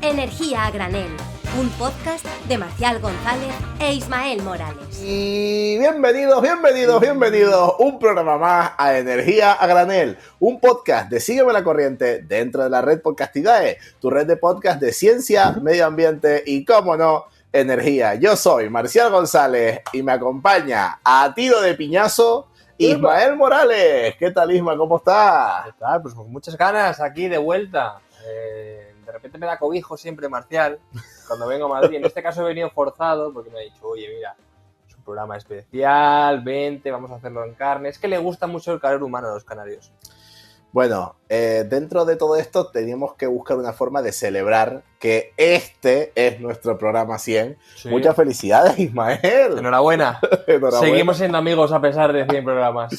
Energía a granel, un podcast de Marcial González e Ismael Morales. Y bienvenidos, un programa más a Energía a Granel, un podcast de Sígueme la Corriente dentro de la red Podcastidae, tu red de podcast de ciencia, medio ambiente y, cómo no, energía. Yo soy Marcial González y me acompaña a tiro de piñazo Ismael Morales. ¿Qué tal, Isma? ¿Cómo estás? ¿Qué tal? Pues con muchas ganas aquí de vuelta. De repente me da cobijo siempre Marcial cuando vengo a Madrid. En este caso he venido forzado porque me ha dicho, oye, mira, es un programa especial, vente, vamos a hacerlo en carne. Es que le gusta mucho el calor humano a los canarios. Bueno, dentro de todo esto teníamos que buscar una forma de celebrar que este es nuestro programa 100. Sí. Muchas felicidades, Ismael. Enhorabuena. Seguimos siendo amigos a pesar de 100 programas.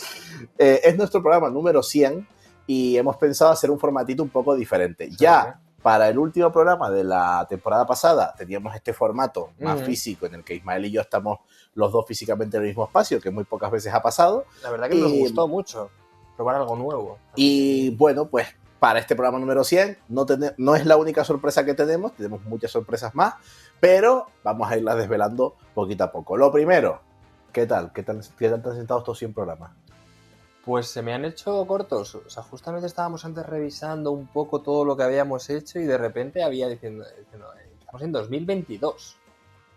Es nuestro programa número 100 y hemos pensado hacer un formatito un poco diferente. Sí, ya para el último programa de la temporada pasada teníamos este formato más físico en el que Ismael y yo estamos los dos físicamente en el mismo espacio, que muy pocas veces ha pasado. La verdad que nos gustó mucho probar algo nuevo. Y bueno, pues para este programa número 100 no es la única sorpresa que tenemos muchas sorpresas más, pero vamos a irlas desvelando poquito a poco. Lo primero, ¿qué tal te han sentado estos 100 programas? Pues se me han hecho cortos. O sea, justamente estábamos antes revisando un poco todo lo que habíamos hecho y de repente había diciendo estamos en 2022.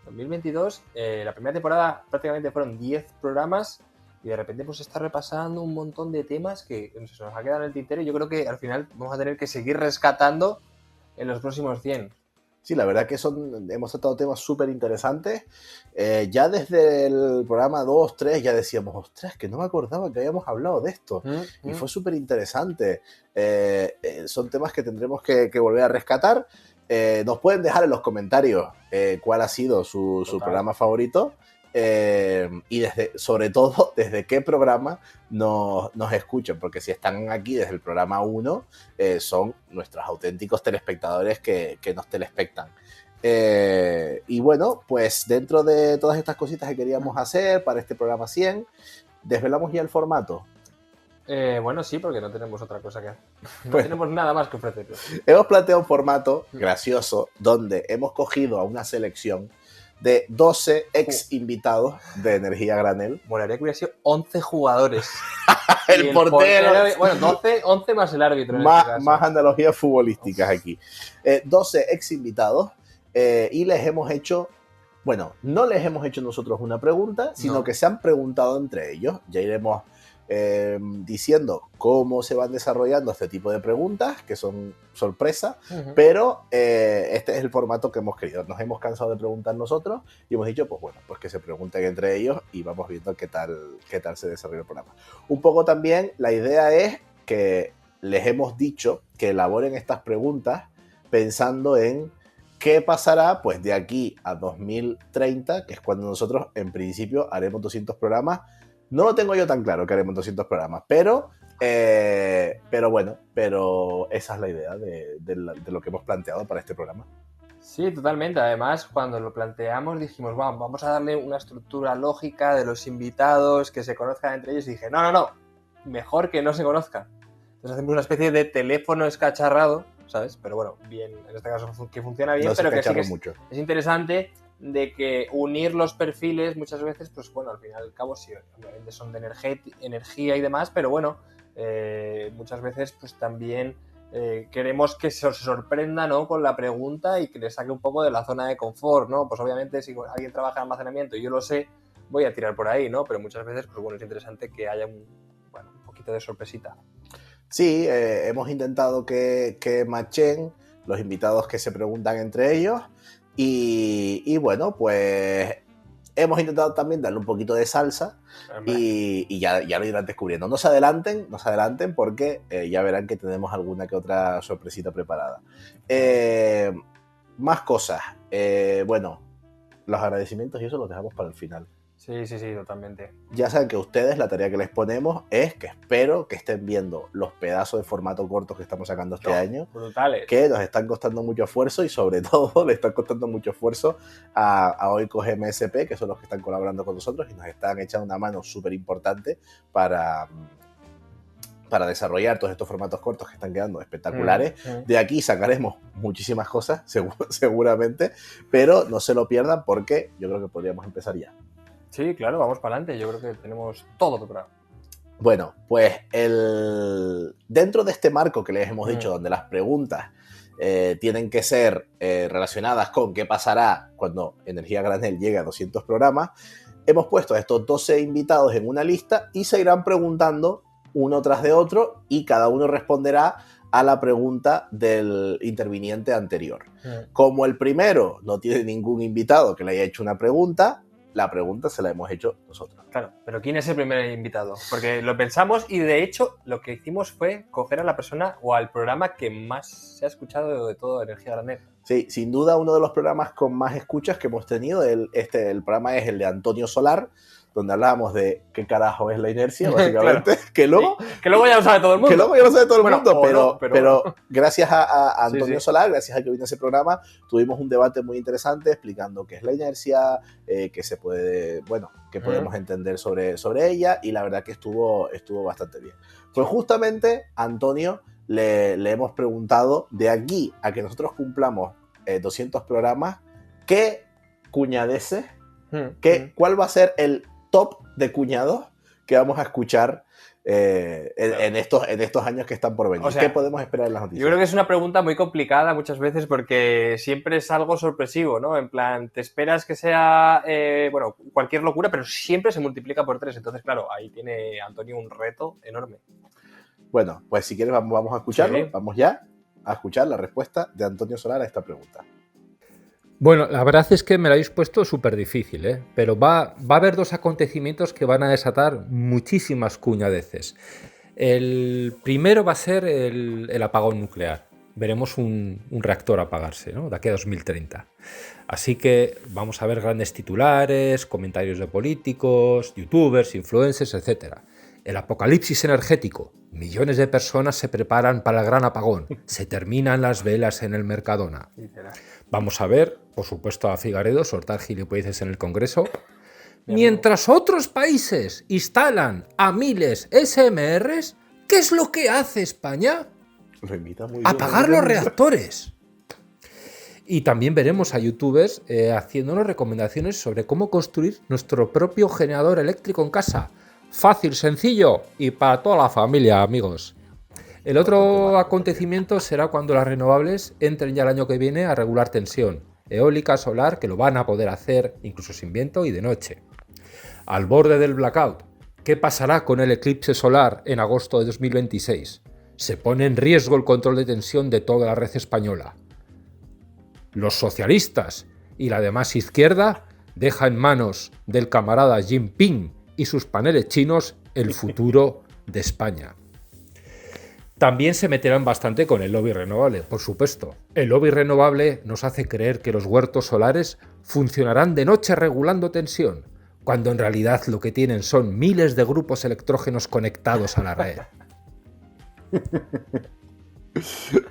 2022, la primera temporada prácticamente fueron 10 programas y de repente pues está repasando un montón de temas que se nos ha quedado en el tintero y yo creo que al final vamos a tener que seguir rescatando en los próximos 100. Sí, la verdad que hemos tratado temas súper interesantes. Ya desde el programa 2, 3 ya decíamos, ostras, que no me acordaba que habíamos hablado de esto. Y fue súper interesante. Son temas que tendremos que volver a rescatar. Nos pueden dejar en los comentarios cuál ha sido su programa favorito. Y sobre todo desde qué programa nos escuchan, porque si están aquí desde el programa 1 son nuestros auténticos telespectadores que nos telespectan. Y bueno, pues dentro de todas estas cositas que queríamos hacer para este programa 100, desvelamos ya el formato. Bueno, sí, porque no tenemos otra cosa que hacer. No tenemos nada más que ofrecer. Hemos planteado un formato gracioso donde hemos cogido a una selección de 12 ex invitados de Energía Granel. Molaría que hubiera sido 11 jugadores. el portero. Bueno, 11 más el árbitro. Más analogías futbolísticas aquí. 12 ex invitados y les hemos hecho, bueno, no les hemos hecho nosotros una pregunta, sino que se han preguntado entre ellos. Ya iremos diciendo cómo se van desarrollando este tipo de preguntas, que son sorpresa, pero este es el formato que hemos querido. Nos hemos cansado de preguntar nosotros y hemos dicho, pues bueno, pues que se pregunten entre ellos y vamos viendo qué tal se desarrolla el programa. Un poco también la idea es que les hemos dicho que elaboren estas preguntas pensando en qué pasará pues de aquí a 2030, que es cuando nosotros en principio haremos 200 programas. No lo tengo yo tan claro que haremos 200 programas, pero bueno, esa es la idea de lo que hemos planteado para este programa. Sí, totalmente. Además, cuando lo planteamos dijimos, vamos a darle una estructura lógica de los invitados, que se conozcan entre ellos, y dije, no, mejor que no se conozcan. Entonces hacemos una especie de teléfono escacharrado, ¿sabes? Pero bueno, bien, en este caso que funciona bien, no pero que sí que es interesante de que unir los perfiles muchas veces, pues bueno, al fin y al cabo sí, obviamente son de energía y demás, pero bueno, muchas veces pues también queremos que se sorprenda, ¿no?, con la pregunta y que le saque un poco de la zona de confort, ¿no? Pues obviamente si alguien trabaja en almacenamiento y yo lo sé, voy a tirar por ahí, ¿no? Pero muchas veces, pues bueno, es interesante que haya un poquito de sorpresita. Sí, hemos intentado que machen los invitados que se preguntan entre ellos. Y bueno, pues hemos intentado también darle un poquito de salsa y ya lo irán descubriendo. No se adelanten porque ya verán que tenemos alguna que otra sorpresita preparada. Más cosas. Bueno, los agradecimientos y eso los dejamos para el final. Sí, totalmente. Ya saben que ustedes, la tarea que les ponemos es que espero que estén viendo los pedazos de formato cortos que estamos sacando este año. Brutales. Que nos están costando mucho esfuerzo y sobre todo le están costando mucho esfuerzo a Oikos MSP, que son los que están colaborando con nosotros y nos están echando una mano súper importante para para desarrollar todos estos formatos cortos que están quedando espectaculares. De aquí sacaremos muchísimas cosas, seguramente, pero no se lo pierdan porque yo creo que podríamos empezar ya. Sí, claro, vamos para adelante. Yo creo que tenemos todo preparado. Bueno, pues dentro de este marco que les hemos dicho, donde las preguntas tienen que ser relacionadas con qué pasará cuando Energía Granel llegue a 200 programas, hemos puesto a estos 12 invitados en una lista y se irán preguntando uno tras de otro y cada uno responderá a la pregunta del interviniente anterior. Como el primero no tiene ningún invitado que le haya hecho una pregunta, la pregunta se la hemos hecho nosotros. Claro, pero ¿quién es el primer invitado? Porque lo pensamos y de hecho lo que hicimos fue coger a la persona o al programa que más se ha escuchado de todo Energía Granel. Sí, sin duda uno de los programas con más escuchas que hemos tenido, el programa es el de Antonio Solar, donde hablábamos de qué carajo es la inercia, básicamente, claro. que luego... Sí, que luego ya lo sabe todo el mundo. Que luego ya lo sabe todo el mundo, pero no. gracias a Antonio Sí. Solar, gracias a que vino ese programa, tuvimos un debate muy interesante explicando qué es la inercia, qué se puede, bueno, qué podemos entender sobre ella, y la verdad que estuvo bastante bien. Pues justamente Antonio le hemos preguntado, de aquí a que nosotros cumplamos 200 programas, ¿qué cuñadeces, cuál va a ser el top de cuñados que vamos a escuchar en estos años que están por venir? O sea, ¿qué podemos esperar en las noticias? Yo creo que es una pregunta muy complicada muchas veces porque siempre es algo sorpresivo, ¿no? En plan, te esperas que sea, cualquier locura, pero siempre se multiplica por 3. Entonces, claro, ahí tiene Antonio un reto enorme. Bueno, pues si quieres vamos a escucharlo. Sí. Vamos ya a escuchar la respuesta de Antonio Solar a esta pregunta. Bueno, la verdad es que me la habéis puesto súper difícil, ¿eh? Pero va a haber dos acontecimientos que van a desatar muchísimas cuñadeces. El primero va a ser el apagón nuclear. Veremos un reactor apagarse, ¿no? De aquí a 2030. Así que vamos a ver grandes titulares, comentarios de políticos, youtubers, influencers, etc. El apocalipsis energético. Millones de personas se preparan para el gran apagón. Se terminan las velas en el Mercadona. Vamos a ver, por supuesto, a Figaredo soltar gilipolleces en el Congreso. Mientras otros países instalan a miles SMRs, ¿qué es lo que hace España? Apagar los reactores. Y también veremos a youtubers haciéndonos recomendaciones sobre cómo construir nuestro propio generador eléctrico en casa. Fácil, sencillo y para toda la familia, amigos. El otro acontecimiento será cuando las renovables entren ya el año que viene a regular tensión. Eólica, solar, que lo van a poder hacer incluso sin viento y de noche. Al borde del blackout, ¿qué pasará con el eclipse solar en agosto de 2026? Se pone en riesgo el control de tensión de toda la red española. Los socialistas y la demás izquierda deja en manos del camarada Jinping y sus paneles chinos el futuro de España. También se meterán bastante con el lobby renovable, por supuesto. El lobby renovable nos hace creer que los huertos solares funcionarán de noche regulando tensión, cuando en realidad lo que tienen son miles de grupos electrógenos conectados a la red.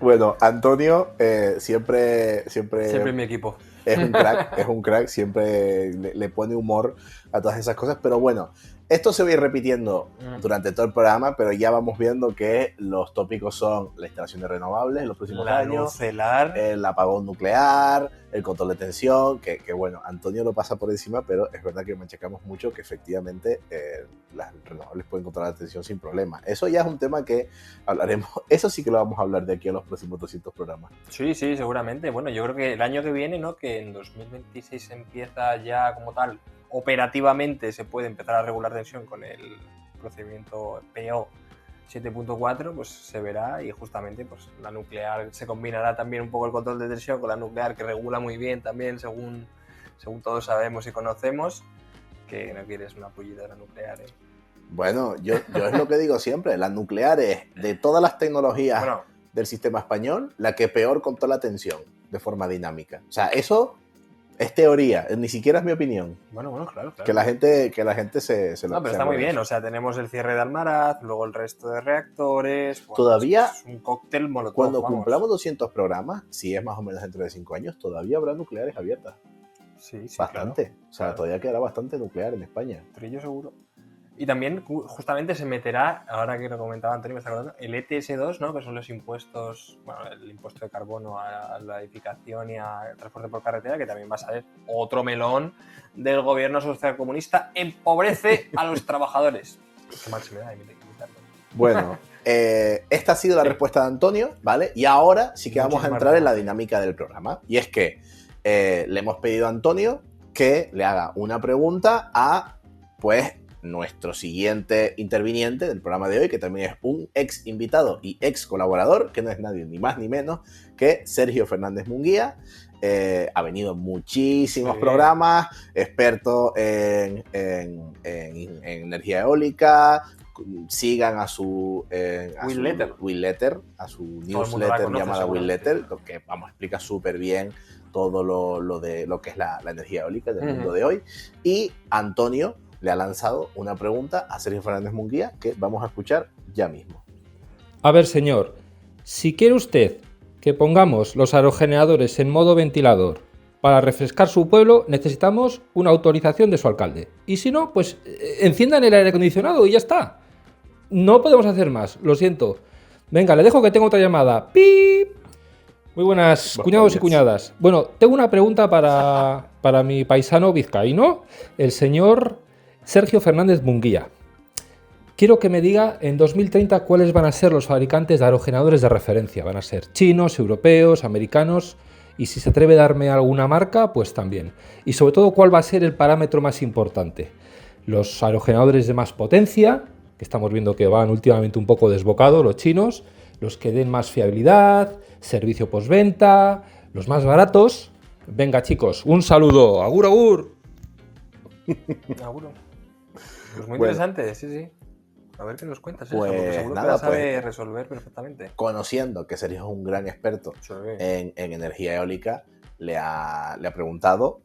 Bueno, Antonio siempre mi equipo. Es un crack, siempre le pone humor a todas esas cosas, pero bueno, esto se va a ir repitiendo durante todo el programa, pero ya vamos viendo que los tópicos son la instalación de renovables en los próximos años, el apagón nuclear, el control de tensión, que bueno, Antonio lo pasa por encima, pero es verdad que machacamos mucho que efectivamente las renovables pueden controlar la tensión sin problema. Eso ya es un tema que hablaremos, eso sí que lo vamos a hablar de aquí a los próximos 200 programas. Sí, seguramente. Bueno, yo creo que el año que viene, ¿no? Que en 2026 empieza ya como tal, operativamente se puede empezar a regular tensión con el procedimiento PO 7.4, pues se verá, y justamente pues la nuclear se combinará también un poco el control de tensión con la nuclear, que regula muy bien también según todos sabemos y conocemos, que no quieres una pullita de la nuclear, ¿eh? Bueno, yo es lo que digo siempre, la nuclear es de todas las tecnologías del sistema español la que peor controla tensión de forma dinámica. O sea, eso es teoría, ni siquiera es mi opinión. Bueno, claro. Que la gente se lo... No, pero está muy bien, o sea, tenemos el cierre de Almaraz, luego el resto de reactores... Bueno, todavía, es un cóctel molotov, cuando cumplamos 200 programas, si es más o menos dentro de 5 años, todavía habrá nucleares abiertas. Sí, bastante. Claro. O sea, todavía quedará bastante nuclear en España. Trillo seguro. Y también justamente se meterá, ahora que lo comentaba Antonio, me está acordando, el ETS2, ¿no? Que son los impuestos, bueno, el impuesto de carbono a la edificación y al transporte por carretera, que también va a ser otro melón del gobierno socialcomunista, empobrece a los trabajadores. Qué mal se me da imitarlo. Bueno, esta ha sido la respuesta de Antonio, ¿vale? Y ahora sí que vamos a entrar en la dinámica del programa. Y es que le hemos pedido a Antonio que le haga una pregunta a, pues, nuestro siguiente interviniente del programa de hoy, que también es un ex invitado y ex colaborador, que no es nadie ni más ni menos que Sergio Fernández Munguía. Ha venido en muchísimos programas, experto en energía eólica. Sigan a su Will-Letter, a su newsletter llamada Will-Letter, que vamos, explica súper bien todo lo que es la energía eólica del mundo de hoy. Y Antonio le ha lanzado una pregunta a Sergio Fernández Munguía que vamos a escuchar ya mismo. A ver, señor, si quiere usted que pongamos los aerogeneradores en modo ventilador para refrescar su pueblo, necesitamos una autorización de su alcalde. Y si no, pues enciendan el aire acondicionado y ya está. No podemos hacer más, lo siento. Venga, le dejo que tengo otra llamada. ¡Pip! Muy buenas, cuñados y cuñadas. Bueno, tengo una pregunta para mi paisano vizcaíno, el señor Sergio Fernández Munguía. Quiero que me diga en 2030 cuáles van a ser los fabricantes de aerogeneradores de referencia. ¿Van a ser chinos, europeos, americanos? Y si se atreve a darme alguna marca, pues también. Y sobre todo, ¿cuál va a ser el parámetro más importante? Los aerogeneradores de más potencia, que estamos viendo que van últimamente un poco desbocados los chinos, los que den más fiabilidad, servicio postventa, los más baratos. Venga, chicos, un saludo. ¡Agur, agur! Agur. Pues muy interesante, sí. A ver qué nos cuentas. Pues porque seguro nada, que la sabe resolver perfectamente. Conociendo que Sergio es un gran experto en energía eólica, le ha preguntado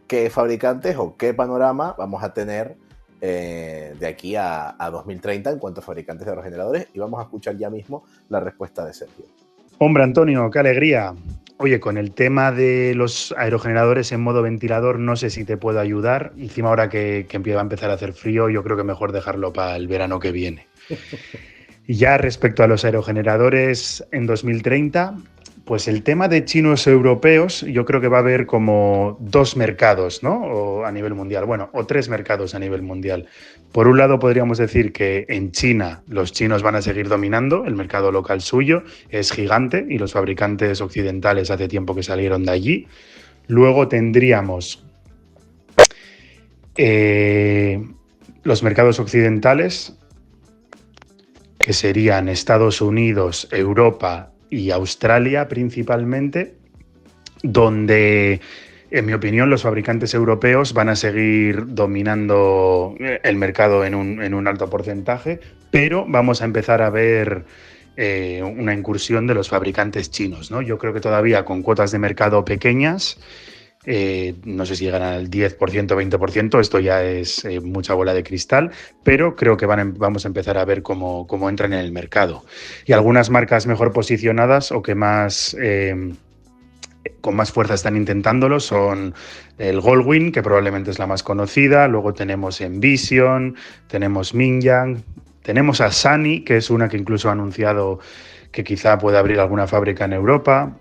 qué fabricantes o qué panorama vamos a tener de aquí a 2030 en cuanto a fabricantes de aerogeneradores, y vamos a escuchar ya mismo la respuesta de Sergio. Hombre, Antonio, qué alegría. Oye, con el tema de los aerogeneradores en modo ventilador, no sé si te puedo ayudar. Encima ahora que va a empezar a hacer frío, yo creo que mejor dejarlo para el verano que viene. Y ya respecto a los aerogeneradores en 2030, pues el tema de chinos europeos, yo creo que va a haber como dos mercados, ¿no? O a nivel mundial, bueno, o tres mercados a nivel mundial. Por un lado, podríamos decir que en China los chinos van a seguir dominando, el mercado local suyo es gigante y los fabricantes occidentales hace tiempo que salieron de allí. Luego tendríamos los mercados occidentales, que serían Estados Unidos, Europa y Australia principalmente, donde, en mi opinión, los fabricantes europeos van a seguir dominando el mercado en un alto porcentaje, pero vamos a empezar a ver una incursión de los fabricantes chinos, ¿no? Yo creo que todavía con cuotas de mercado pequeñas, no sé si llegan al 10%, 20%, esto ya es mucha bola de cristal, pero creo que vamos a empezar a ver cómo entran en el mercado. Y algunas marcas mejor posicionadas o que más con más fuerza están intentándolo son el Goldwing, que probablemente es la más conocida, luego tenemos Envision, tenemos Mingyang, tenemos a Sany, que es una que incluso ha anunciado que quizá pueda abrir alguna fábrica en Europa.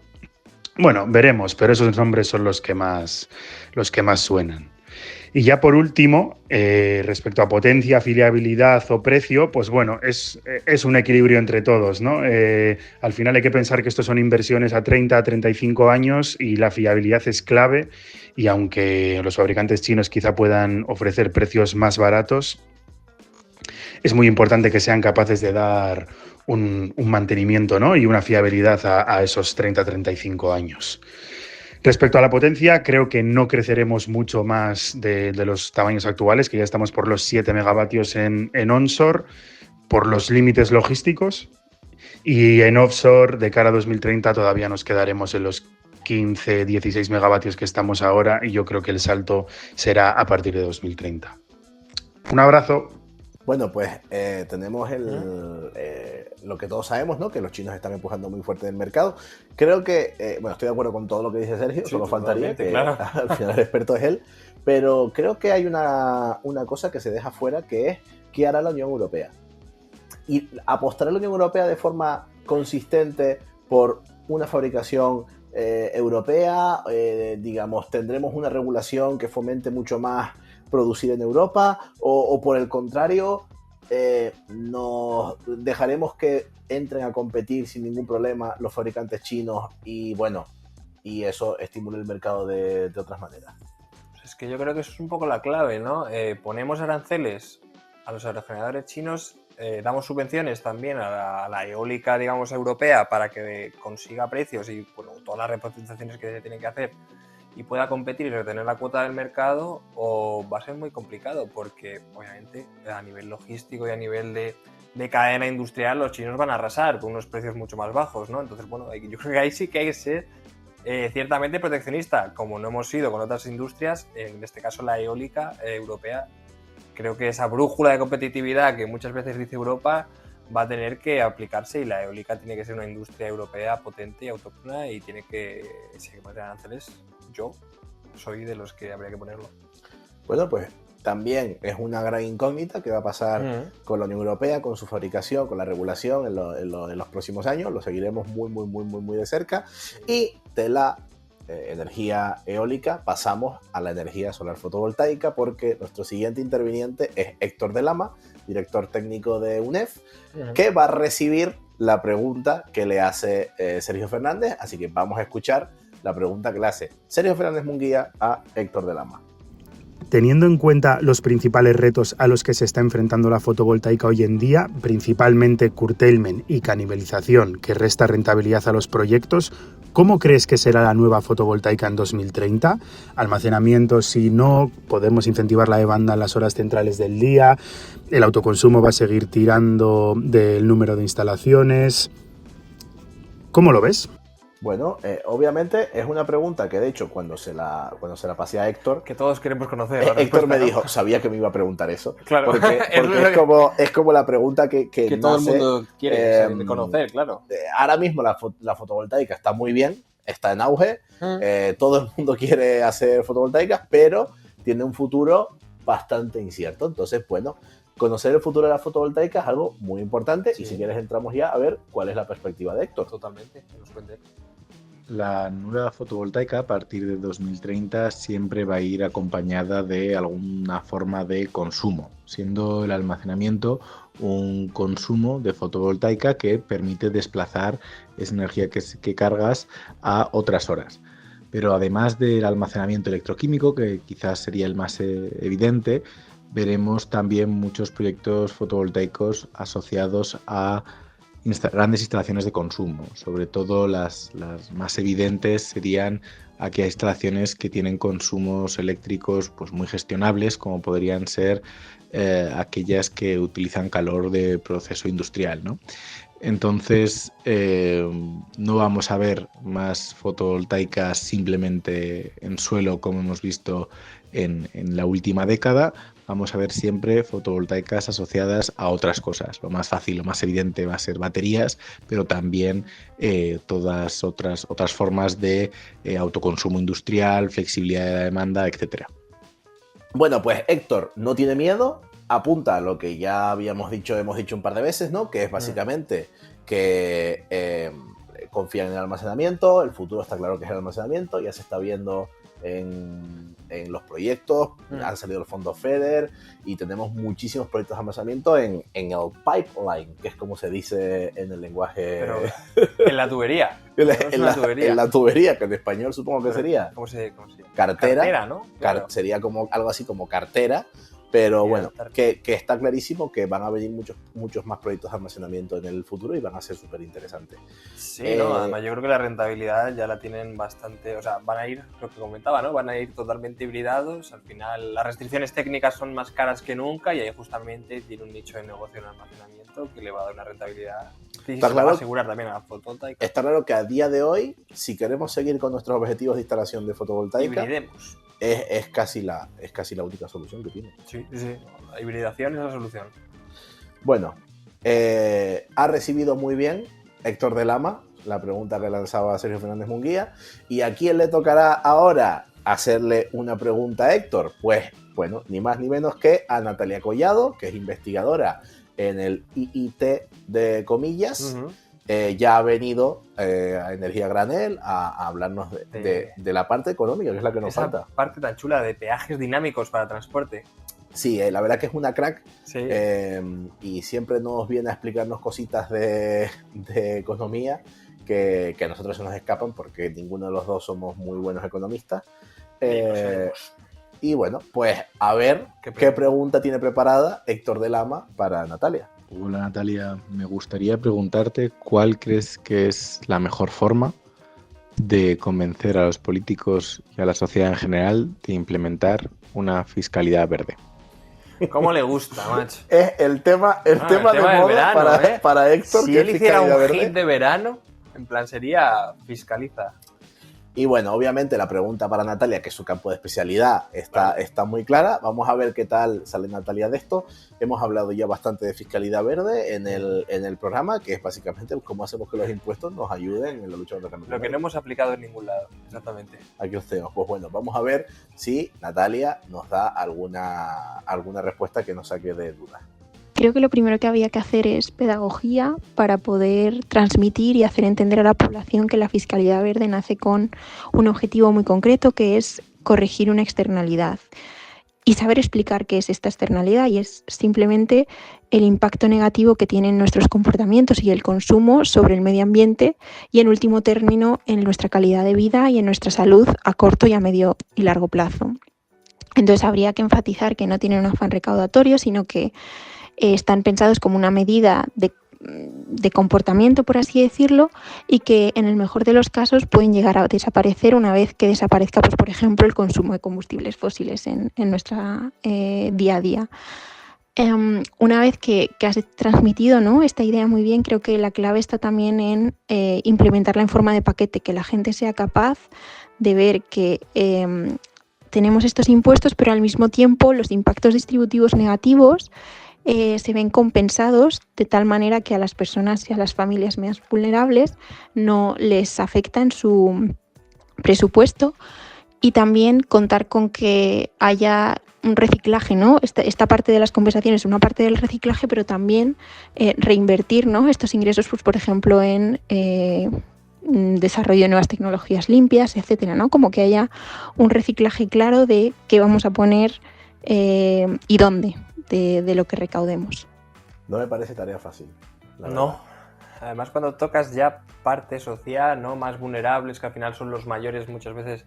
Bueno, veremos, pero esos nombres son los que más suenan. Y ya por último, respecto a potencia, fiabilidad o precio, pues bueno, es un equilibrio entre todos, ¿no? Al final hay que pensar que estos son inversiones a 30, a 35 años y la fiabilidad es clave, y aunque los fabricantes chinos quizá puedan ofrecer precios más baratos, es muy importante que sean capaces de dar un mantenimiento, ¿no? Y una fiabilidad a esos 30-35 años. Respecto a la potencia, creo que no creceremos mucho más de los tamaños actuales, que ya estamos por los 7 megavatios en onshore, por los límites logísticos, y en offshore, de cara a 2030, todavía nos quedaremos en los 15-16 megavatios que estamos ahora, y yo creo que el salto será a partir de 2030. Un abrazo. Bueno, pues tenemos lo que todos sabemos, ¿no? Que los chinos están empujando muy fuerte en el mercado. Creo que, bueno, estoy de acuerdo con todo lo que dice Sergio, Sí, solo faltaría que claro. al final el experto es él, pero creo que hay una cosa que se deja fuera, que es qué hará la Unión Europea. Y apostará la Unión Europea de forma consistente por una fabricación europea, digamos, tendremos una regulación que fomente mucho más producir en Europa, o por el contrario, nos dejaremos que entren a competir sin ningún problema los fabricantes chinos y bueno, y eso estimule el mercado de otras maneras. Pues es que yo creo que eso es un poco la clave, ¿no? Ponemos aranceles a los aerogeneradores chinos, damos subvenciones también a la eólica, digamos, europea para que consiga precios y bueno, todas las repotenciaciones que se tienen que hacer y pueda competir y retener la cuota del mercado, o va a ser muy complicado porque obviamente a nivel logístico y a nivel de cadena industrial los chinos van a arrasar con unos precios mucho más bajos, ¿no? Entonces, bueno, yo creo que ahí sí que hay que ser ciertamente proteccionista, como no hemos sido con otras industrias, en este caso la eólica europea. Creo que esa brújula de competitividad que muchas veces dice Europa va a tener que aplicarse, y la eólica tiene que ser una industria europea potente y autóctona y tiene que, si hay que poner aranceles, yo soy de los que habría que ponerlo. Bueno, pues también es una gran incógnita que va a pasar con la Unión Europea, con su fabricación, con la regulación en los próximos años. Lo seguiremos muy de cerca. Y de la energía eólica pasamos a la energía solar fotovoltaica, porque nuestro siguiente interviniente es Héctor de Lama, director técnico de UNEF, que va a recibir la pregunta que le hace Sergio Fernández. Así que vamos a escuchar la pregunta que le hace Sergio Fernández Munguía a Héctor de Lama. Teniendo en cuenta los principales retos a los que se está enfrentando la fotovoltaica hoy en día, principalmente curtailment y canibalización que resta rentabilidad a los proyectos, ¿cómo crees que será la nueva fotovoltaica en 2030? Almacenamiento, si no, podemos incentivar la demanda en las horas centrales del día, el autoconsumo va a seguir tirando del número de instalaciones. ¿Cómo lo ves? Bueno, obviamente es una pregunta que de hecho cuando se la pasé a Héctor, que todos queremos conocer. Héctor me dijo, sabía que me iba a preguntar eso. Claro, porque es como la pregunta que todo nace, el mundo quiere conocer, claro. Ahora mismo la fotovoltaica está muy bien, está en auge, todo el mundo quiere hacer fotovoltaicas, pero tiene un futuro bastante incierto. Entonces, bueno, conocer el futuro de la fotovoltaica es algo muy importante, sí. Y si quieres entramos ya a ver cuál es la perspectiva de Héctor. Totalmente, que nos cuente. La nueva fotovoltaica a partir de 2030 siempre va a ir acompañada de alguna forma de consumo, siendo el almacenamiento un consumo de fotovoltaica que permite desplazar esa energía que cargas a otras horas. Pero además del almacenamiento electroquímico, que quizás sería el más evidente, veremos también muchos proyectos fotovoltaicos asociados a grandes instalaciones de consumo. Sobre todo las más evidentes serían aquellas instalaciones que tienen consumos eléctricos pues muy gestionables, como podrían ser aquellas que utilizan calor de proceso industrial, ¿no? Entonces no vamos a ver más fotovoltaicas simplemente en suelo como hemos visto en la última década. Vamos a ver siempre fotovoltaicas asociadas a otras cosas. Lo más fácil, lo más evidente va a ser baterías, pero también todas otras formas de autoconsumo industrial, flexibilidad de la demanda, etc. Bueno, pues Héctor no tiene miedo, apunta a lo que ya hemos dicho un par de veces, ¿no? Que es básicamente que confían en el almacenamiento, el futuro está claro que es el almacenamiento, ya se está viendo en los proyectos, han salido los fondos FEDER y tenemos muchísimos proyectos de almacenamiento en el pipeline, que es como se dice en el lenguaje... Pero en la tubería. en la tubería, que en español supongo que sería... ¿Cómo se llama? Cartera, ¿no? Claro. Sería como algo así como cartera. Pero bueno, que está clarísimo que van a venir muchos más proyectos de almacenamiento en el futuro y van a ser súper interesantes. Sí, no, además yo creo que la rentabilidad ya la tienen bastante, o sea, van a ir, lo que comentaba, ¿no? Van a ir totalmente hibridados. Al final las restricciones técnicas son más caras que nunca y ahí justamente tiene un nicho de negocio en almacenamiento que le va a dar una rentabilidad que se va a asegurar también a la fotovoltaica. Está claro que a día de hoy, si queremos seguir con nuestros objetivos de instalación de fotovoltaica, hibridemos. Es casi la única solución que tiene. Sí, la hibridación es la solución. Bueno, ha recibido muy bien Héctor de Lama la pregunta que lanzaba Sergio Fernández Munguía. ¿Y a quién le tocará ahora hacerle una pregunta a Héctor? Pues, bueno, ni más ni menos que a Natalia Collado, que es investigadora en el IIT de Comillas. Ya ha venido a Energía Granel a hablarnos de la parte económica, que es la que nos falta. Esa parte tan chula de peajes dinámicos para transporte. Sí, la verdad que es una crack. Sí. Y siempre nos viene a explicarnos cositas de economía que a nosotros se nos escapan porque ninguno de los dos somos muy buenos economistas. Y bueno, pues a ver qué pregunta tiene preparada Héctor de Lama para Natalia. Hola Natalia, me gustaría preguntarte cuál crees que es la mejor forma de convencer a los políticos y a la sociedad en general de implementar una fiscalidad verde. ¿Cómo le gusta, macho? Es el tema de moda verano, para Héctor. Si él hiciera un hit de verano, en plan sería fiscaliza. Y bueno, obviamente la pregunta para Natalia, que es su campo de especialidad, está muy clara. Vamos a ver qué tal sale Natalia de esto. Hemos hablado ya bastante de fiscalidad verde en el programa, que es básicamente cómo hacemos que los impuestos nos ayuden en la lucha contra el cambio climático. Lo que no hemos aplicado en ningún lado, exactamente. Aquí os tenemos. Pues bueno, vamos a ver si Natalia nos da alguna respuesta que nos saque de dudas. Creo que lo primero que había que hacer es pedagogía para poder transmitir y hacer entender a la población que la fiscalidad verde nace con un objetivo muy concreto, que es corregir una externalidad. Y saber explicar qué es esta externalidad, y es simplemente el impacto negativo que tienen nuestros comportamientos y el consumo sobre el medio ambiente y, en último término, en nuestra calidad de vida y en nuestra salud a corto y a medio y largo plazo. Entonces habría que enfatizar que no tienen un afán recaudatorio, sino que están pensados como una medida de comportamiento, por así decirlo, y que en el mejor de los casos pueden llegar a desaparecer una vez que desaparezca, pues, por ejemplo, el consumo de combustibles fósiles en nuestra día a día. Una vez que has transmitido, ¿no?, esta idea muy bien, creo que la clave está también en implementarla en forma de paquete, que la gente sea capaz de ver que tenemos estos impuestos, pero al mismo tiempo los impactos distributivos negativos se ven compensados de tal manera que a las personas y a las familias más vulnerables no les afecta en su presupuesto, y también contar con que haya un reciclaje, ¿no? Esta parte de las compensaciones es una parte del reciclaje, pero también reinvertir, ¿no?, estos ingresos, pues, por ejemplo, en desarrollo de nuevas tecnologías limpias, etcétera, ¿no? Como que haya un reciclaje claro de qué vamos a poner y dónde de lo que recaudemos. No me parece tarea fácil. No. Además, cuando tocas ya parte social, ¿no?, más vulnerables, que al final son los mayores muchas veces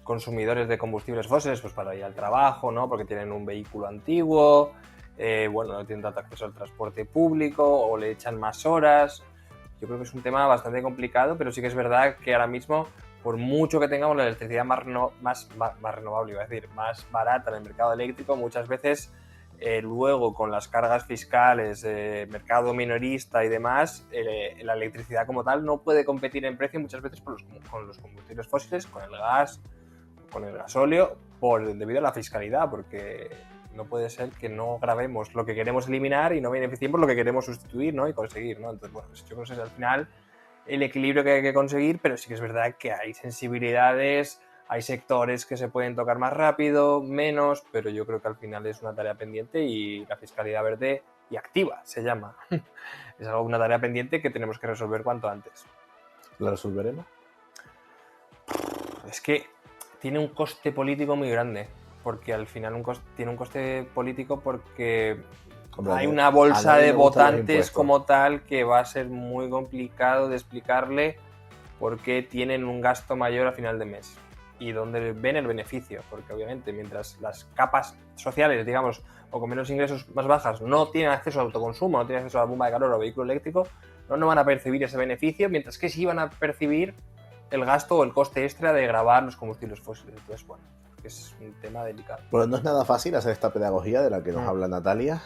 consumidores de combustibles fósiles, pues para ir al trabajo, ¿no?, porque tienen un vehículo antiguo, no tienen tanto acceso al transporte público o le echan más horas. Yo creo que es un tema bastante complicado, pero sí que es verdad que ahora mismo, por mucho que tengamos la electricidad más renovable, iba a decir, más barata en el mercado eléctrico, muchas veces luego con las cargas fiscales, mercado minorista y demás, la electricidad como tal no puede competir en precio muchas veces con los combustibles fósiles, con el gas, con el gasóleo, debido a la fiscalidad, porque no puede ser que no grabemos lo que queremos eliminar y no beneficiemos lo que queremos sustituir, ¿no?, y conseguir, ¿no? Entonces, bueno, pues yo creo que es al final el equilibrio que hay que conseguir, pero sí que es verdad que hay sensibilidades, hay sectores que se pueden tocar más rápido, menos, pero yo creo que al final es una tarea pendiente, y la fiscalidad verde y activa se llama. Es una tarea pendiente que tenemos que resolver cuanto antes. ¿La resolveremos? Es que tiene un coste político muy grande, porque al final tiene un coste político porque hay una bolsa de votantes como tal que va a ser muy complicado de explicarle por qué tienen un gasto mayor a final de mes y dónde ven el beneficio, porque obviamente mientras las capas sociales, digamos, o con menos ingresos más bajas, no tienen acceso al autoconsumo, no tienen acceso a la bomba de calor o vehículo eléctrico, no van a percibir ese beneficio, mientras que sí van a percibir el gasto o el coste extra de grabar los combustibles fósiles. Entonces, bueno, es un tema delicado. Bueno, no es nada fácil hacer esta pedagogía de la que nos habla Natalia.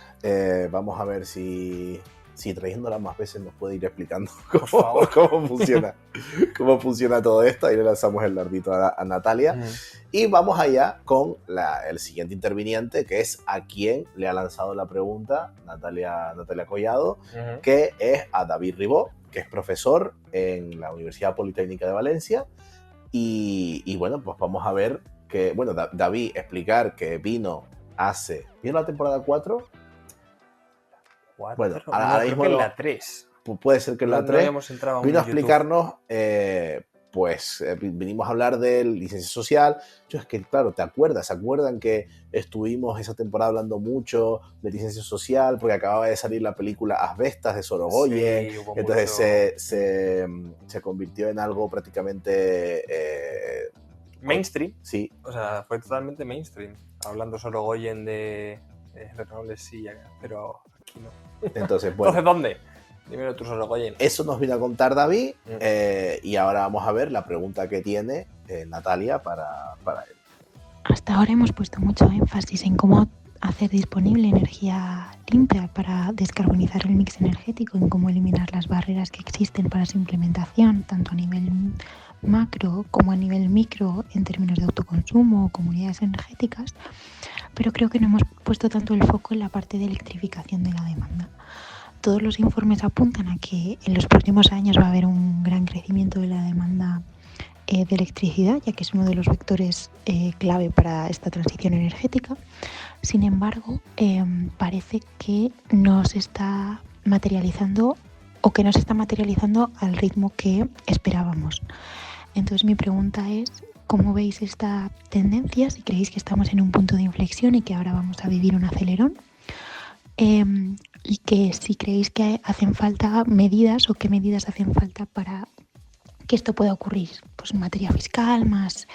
Vamos a ver si si trayéndola más veces nos puede ir explicando Por favor. cómo funciona todo esto. Ahí le lanzamos el lardito a Natalia. Y vamos allá con el siguiente interviniente, que es a quien le ha lanzado la pregunta Natalia Collado, que es a David Ribó, que es profesor en la Universidad Politécnica de Valencia. Y bueno, pues vamos a ver que, bueno, David, explicar que vino la temporada 4. Bueno, ahora mismo creo que en la 3. Puede ser que en la 3 habíamos entrado vino a en explicarnos, vinimos a hablar de licencia social. Yo es que, claro, ¿se acuerdan que estuvimos esa temporada hablando mucho de licencia social? Porque acababa de salir la película Asbestas de Sorogoyen, Sí, entonces se convirtió en algo prácticamente... mainstream. Sí. O sea, fue totalmente mainstream. Hablando Sorogoyen de renovables, sí, pero aquí no. Entonces, bueno. Entonces, ¿dónde? Dímelo tú, Sorogoyen. Eso nos vino a contar David, y ahora vamos a ver la pregunta que tiene Natalia para él. Hasta ahora hemos puesto mucho énfasis en cómo hacer disponible energía limpia para descarbonizar el mix energético, en cómo eliminar las barreras que existen para su implementación, tanto a nivel macro como a nivel micro en términos de autoconsumo o comunidades energéticas, pero creo que no hemos puesto tanto el foco en la parte de electrificación de la demanda. Todos los informes apuntan a que en los próximos años va a haber un gran crecimiento de la demanda de electricidad, ya que es uno de los vectores clave para esta transición energética. Sin embargo, parece que no se está materializando al ritmo que esperábamos. Entonces mi pregunta es, ¿cómo veis esta tendencia? Si creéis que estamos en un punto de inflexión y que ahora vamos a vivir un acelerón. Y que si creéis que hacen falta medidas o qué medidas hacen falta para que esto pueda ocurrir, pues en materia fiscal, más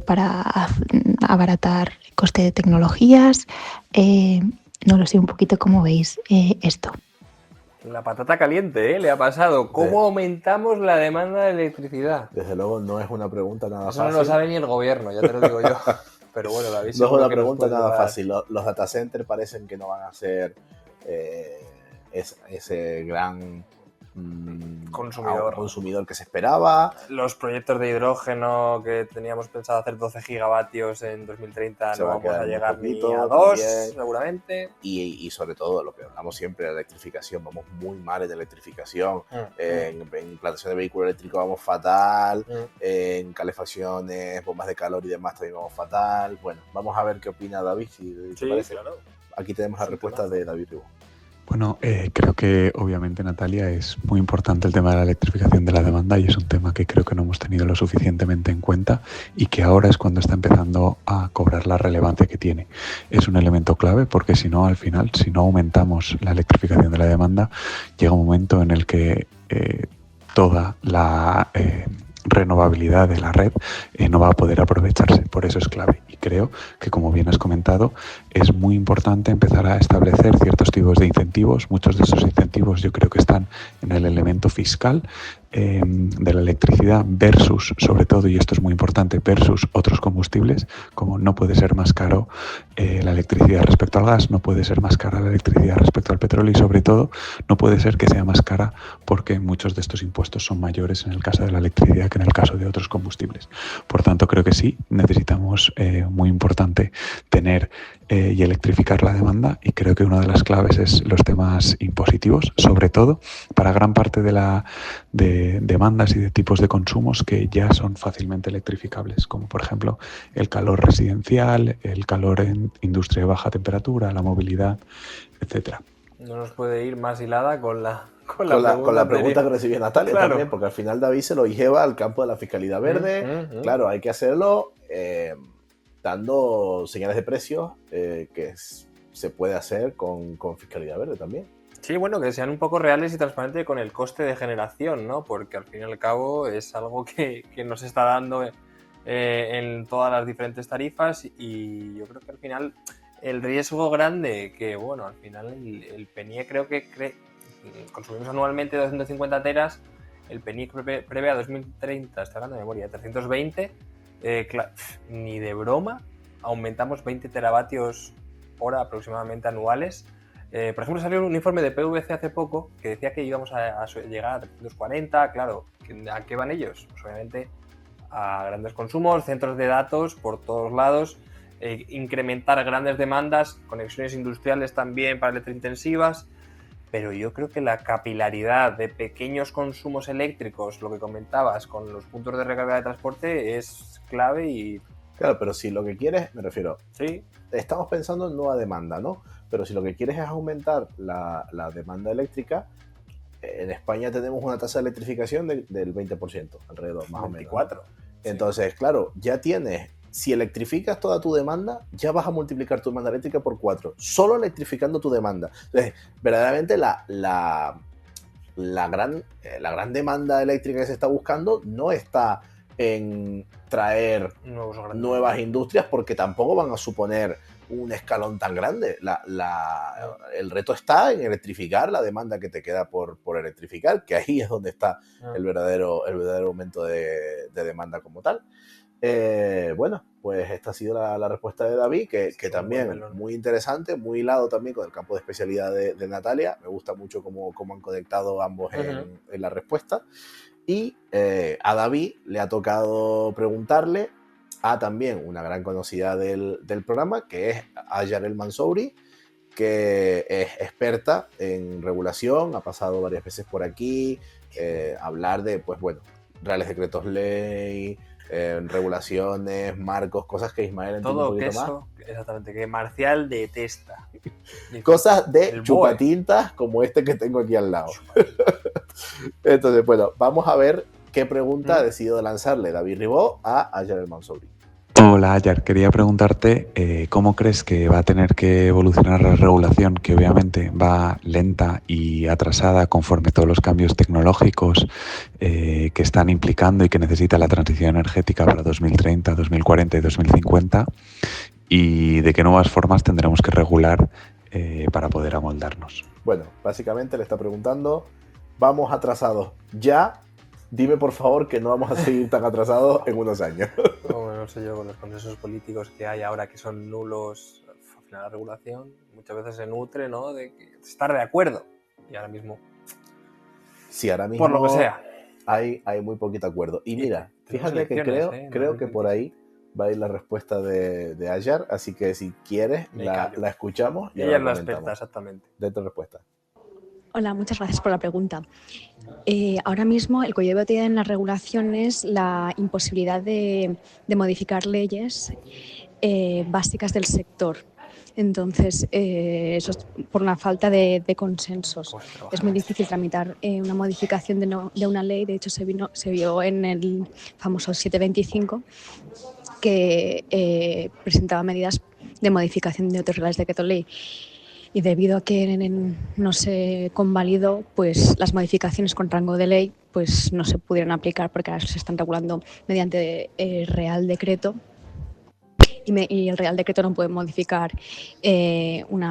para abaratar el coste de tecnologías, no lo sé, un poquito cómo veis esto. La patata caliente, le ha pasado. ¿Cómo aumentamos la demanda de electricidad? Desde luego no es una pregunta nada Eso fácil. no lo sabe ni el gobierno, ya te lo digo yo. Pero bueno, David, no es una pregunta nada fácil. Los data centers parecen que no van a ser ese gran consumidor que se esperaba. Los proyectos de hidrógeno que teníamos pensado hacer 12 gigavatios en 2030 no vamos a llegar ni a 2 seguramente. Y sobre todo lo que hablamos siempre de la electrificación, vamos muy mal en electrificación. En implantación de vehículo eléctrico vamos fatal, en calefacciones, bombas de calor y demás también vamos fatal. Bueno, vamos a ver qué opina David, si te parece. Claro. Aquí tenemos la respuesta de David Ribó. Bueno, creo que obviamente, Natalia, es muy importante el tema de la electrificación de la demanda y es un tema que creo que no hemos tenido lo suficientemente en cuenta y que ahora es cuando está empezando a cobrar la relevancia que tiene. Es un elemento clave porque si no, al final, si no aumentamos la electrificación de la demanda, llega un momento en el que toda la renovabilidad de la red no va a poder aprovecharse. Por eso es clave. Y creo que, como bien has comentado, es muy importante empezar a establecer ciertos tipos de incentivos. Muchos de esos incentivos yo creo que están en el elemento fiscal de la electricidad versus, sobre todo, y esto es muy importante, versus otros combustibles, como no puede ser más caro la electricidad respecto al gas, no puede ser más cara la electricidad respecto al petróleo y, sobre todo, no puede ser que sea más cara porque muchos de estos impuestos son mayores en el caso de la electricidad que en el caso de otros combustibles. Por tanto, creo que sí, necesitamos, muy importante, tener y electrificar la demanda, y creo que una de las claves es los temas impositivos, sobre todo para gran parte de demandas y de tipos de consumos que ya son fácilmente electrificables, como por ejemplo el calor residencial, el calor en industria de baja temperatura, la movilidad, etcétera. No nos puede ir más hilada con la pregunta que recibió Natalia, claro. También, porque al final David se lo lleva al campo de la fiscalidad verde. Claro, hay que hacerlo dando señales de precios que se puede hacer con fiscalidad verde también. Sí, bueno, que sean un poco reales y transparentes con el coste de generación, ¿no? Porque al fin y al cabo es algo que nos está dando en todas las diferentes tarifas, y yo creo que al final el riesgo grande que, bueno, al final el PNIE creo que consumimos anualmente 250 teras, el PNIE prevé a 2030, estoy hablando de memoria, 320, ni de broma aumentamos 20 teravatios hora aproximadamente anuales Por ejemplo, salió un informe de PwC hace poco que decía que íbamos a llegar a 340, claro. ¿A qué van ellos? Pues obviamente a grandes consumos, centros de datos por todos lados, incrementar grandes demandas, conexiones industriales también para electrointensivas, pero yo creo que la capilaridad de pequeños consumos eléctricos, lo que comentabas, con los puntos de recarga de transporte es clave y... Claro, pero si lo que quieres, me refiero, Sí, estamos pensando en nueva demanda, ¿no? Pero si lo que quieres es aumentar la demanda eléctrica, en España tenemos una tasa de electrificación del 20%, alrededor, más 24. o menos. Entonces, claro, ya tienes, si electrificas toda tu demanda, ya vas a multiplicar tu demanda eléctrica por 4, solo electrificando tu demanda. Entonces, verdaderamente la gran demanda eléctrica que se está buscando no está en traer nuevas industrias, porque tampoco van a suponer un escalón tan grande. El reto está en electrificar la demanda que te queda por electrificar, que ahí es donde está el verdadero aumento de demanda como tal. Bueno, pues esta ha sido la respuesta de David, que también muy interesante, muy hilado también con el campo de especialidad de Natalia. Me gusta mucho cómo han conectado ambos en la respuesta. Y a David le ha tocado preguntarle a también una gran conocida del programa, que es Ayar El Mansouri, que es experta en regulación, ha pasado varias veces por aquí, hablar de, pues bueno, reales decretos ley, regulaciones, marcos, cosas que Ismael entiende todo un poquito eso, más. Exactamente, que Marcial detesta. Cosas de chupatintas como este que tengo aquí al lado. Entonces, bueno, vamos a ver qué pregunta ha decidido lanzarle David Ribó a Ayar El Mansouri. Hola Ayar, quería preguntarte cómo crees que va a tener que evolucionar la regulación, que obviamente va lenta y atrasada conforme todos los cambios tecnológicos que están implicando y que necesita la transición energética para 2030, 2040 y 2050, y de qué nuevas formas tendremos que regular para poder amoldarnos. Bueno, básicamente le está preguntando, ¿vamos atrasados ya? Dime por favor que no vamos a seguir tan atrasados en unos años. No sé yo, con los consensos políticos que hay ahora que son nulos, al final la regulación muchas veces se nutre, ¿no?, de estar de acuerdo. Y ahora mismo... Sí, ahora mismo... Por lo que sea. Hay muy poquito acuerdo. Y mira, fíjate que creo que por ahí va a ir la respuesta de Ayar, así que si quieres la escuchamos. Y ella es la experta, exactamente. De tu respuesta. Hola, muchas gracias por la pregunta. Ahora mismo el cuello de botella en la regulación es la imposibilidad de modificar leyes básicas del sector. Entonces, eso es por una falta de consensos. Es muy difícil tramitar una modificación de una ley. De hecho, se vio en el famoso 725 que presentaba medidas de modificación de otros reales de decreto ley. Y debido a que no se convalidó, pues las modificaciones con rango de ley pues no se pudieron aplicar porque ahora se están regulando mediante Real Decreto y el Real Decreto no puede modificar una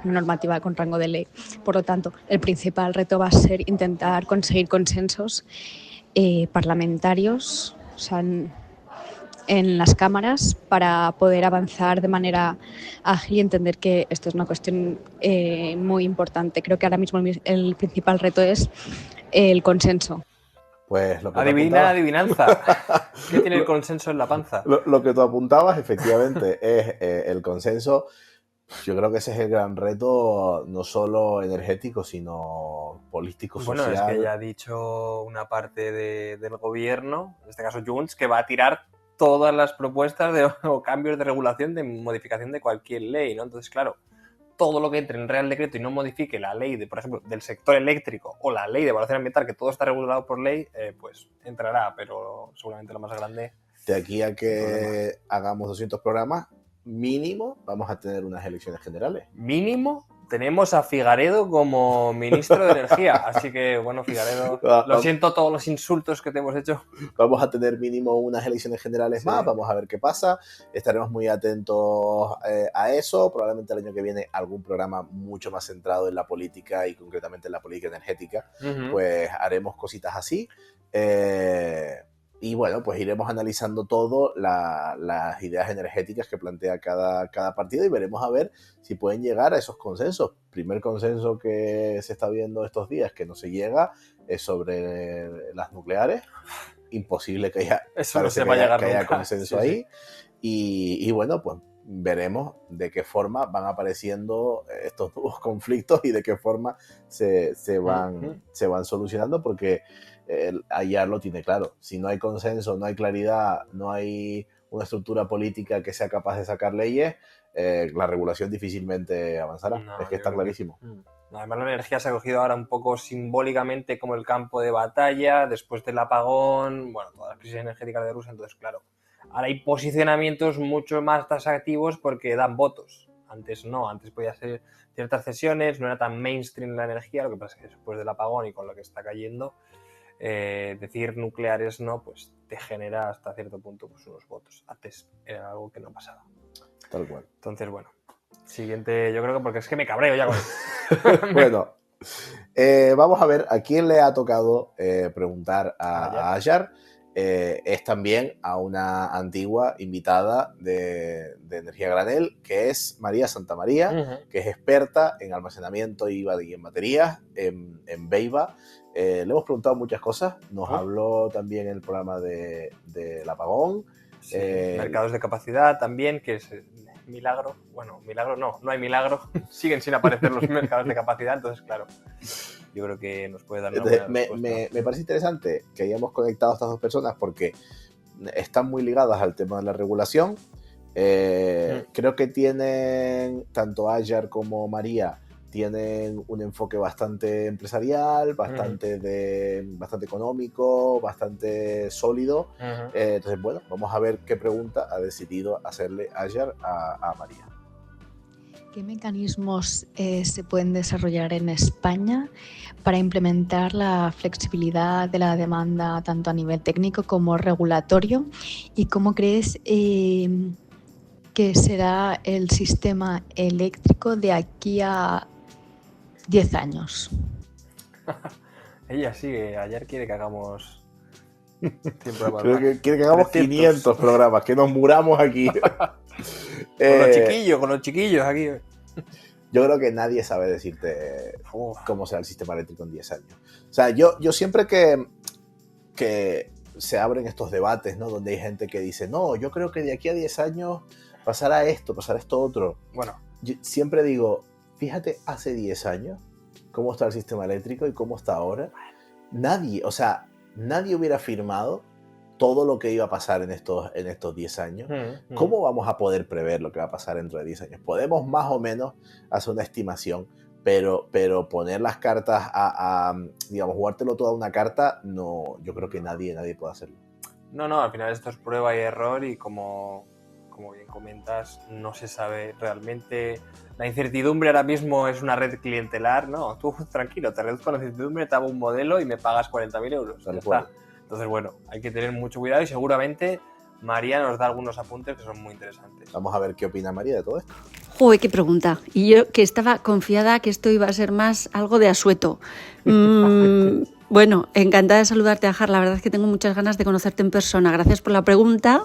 normativa con rango de ley. Por lo tanto, el principal reto va a ser intentar conseguir consensos parlamentarios, o sea, en las cámaras, para poder avanzar de manera ágil y entender que esto es una cuestión muy importante. Creo que ahora mismo el principal reto es el consenso. Pues lo que adivinanza. ¿Qué tiene el consenso en la panza? Lo que tú apuntabas, efectivamente, es el consenso. Yo creo que ese es el gran reto, no solo energético, sino político, social. Bueno, es que ya ha dicho una parte del gobierno, en este caso Junts, que va a tirar todas las propuestas o cambios de regulación, de modificación de cualquier ley, ¿no? Entonces, claro, todo lo que entre en Real Decreto y no modifique la ley, por ejemplo, del sector eléctrico o la ley de evaluación ambiental, que todo está regulado por ley, pues entrará, pero seguramente lo más grande... De aquí a que hagamos 200 programas, mínimo vamos a tener unas elecciones generales. ¿Mínimo? Tenemos a Figaredo como ministro de Energía, así que, bueno, Figaredo, lo siento todos los insultos que te hemos hecho. Vamos a tener mínimo unas elecciones generales más, vamos a ver qué pasa, estaremos muy atentos a eso, probablemente el año que viene algún programa mucho más centrado en la política y concretamente en la política energética, pues haremos cositas así. Y bueno, pues iremos analizando todo, las ideas energéticas que plantea cada partido, y veremos a ver si pueden llegar a esos consensos. Primer consenso que se está viendo estos días que no se llega es sobre las nucleares. Imposible que haya, Eso no se va a llegar que haya nunca. consenso ahí. Y bueno, pues veremos de qué forma van apareciendo estos nuevos conflictos y de qué forma se van solucionando, porque Ayar lo tiene claro. Si no hay consenso, no hay claridad, no hay una estructura política que sea capaz de sacar leyes, la regulación difícilmente avanzará. No, es que está clarísimo. Además, la energía se ha cogido ahora un poco simbólicamente como el campo de batalla después del apagón, bueno, todas las crisis energéticas de Rusia. Entonces, claro, ahora hay posicionamientos mucho más taxativos porque dan votos. Antes no, antes podía ser ciertas cesiones, no era tan mainstream la energía. Lo que pasa es que después del apagón y con lo que está cayendo, decir nucleares no, pues te genera hasta cierto punto pues unos votos. Antes era algo que no pasaba. Tal cual. Entonces, bueno, siguiente, yo creo que porque es que me cabreo ya con esto. Bueno, vamos a ver a quién le ha tocado preguntar a Ayar. Es también a una antigua invitada de Energía Granel, que es María Santamaría, que es experta en almacenamiento y en baterías en Beiba. Le hemos preguntado muchas cosas. Nos habló también en el programa del apagón. Sí, mercados de capacidad también, que es milagro. Bueno, milagro no hay milagro. Siguen sin aparecer los mercados de capacidad, entonces claro, yo creo que nos puede dar una buena respuesta. Me parece interesante que hayamos conectado a estas dos personas porque están muy ligadas al tema de la regulación. Creo que tienen, tanto Ayar como María, tienen un enfoque bastante empresarial, bastante económico, bastante sólido. Entonces, bueno, vamos a ver qué pregunta ha decidido hacerle Ayar a María. ¿Qué mecanismos se pueden desarrollar en España para implementar la flexibilidad de la demanda tanto a nivel técnico como regulatorio? ¿Y cómo crees que será el sistema eléctrico de aquí a 10 años? Ella sigue, ayer quiere que hagamos Creo que quiere que hagamos 500 programas, que nos muramos aquí. Con los chiquillos aquí. Yo creo que nadie sabe decirte cómo será el sistema eléctrico en 10 años. O sea, yo siempre que se abren estos debates, ¿no? Donde hay gente que dice, no, yo creo que de aquí a 10 años pasará esto otro. Bueno, yo siempre digo, fíjate, hace 10 años, cómo está el sistema eléctrico y cómo está ahora. Nadie hubiera afirmado todo lo que iba a pasar en estos 10 años. ¿Cómo vamos a poder prever lo que va a pasar dentro de 10 años? Podemos más o menos hacer una estimación, pero poner las cartas digamos, jugártelo toda una carta, no, yo creo que nadie puede hacerlo. No, al final esto es prueba y error y como bien comentas, no se sabe realmente. La incertidumbre ahora mismo es una red clientelar, ¿no? Tú tranquilo, te reduzco la incertidumbre, te hago un modelo y me pagas 40.000 euros. Ya está. Entonces, bueno, hay que tener mucho cuidado y seguramente María nos da algunos apuntes que son muy interesantes. Vamos a ver qué opina María de todo esto. Joder, qué pregunta. Y yo que estaba confiada que esto iba a ser más algo de asueto. Bueno, encantada de saludarte, Ajar. La verdad es que tengo muchas ganas de conocerte en persona. Gracias por la pregunta.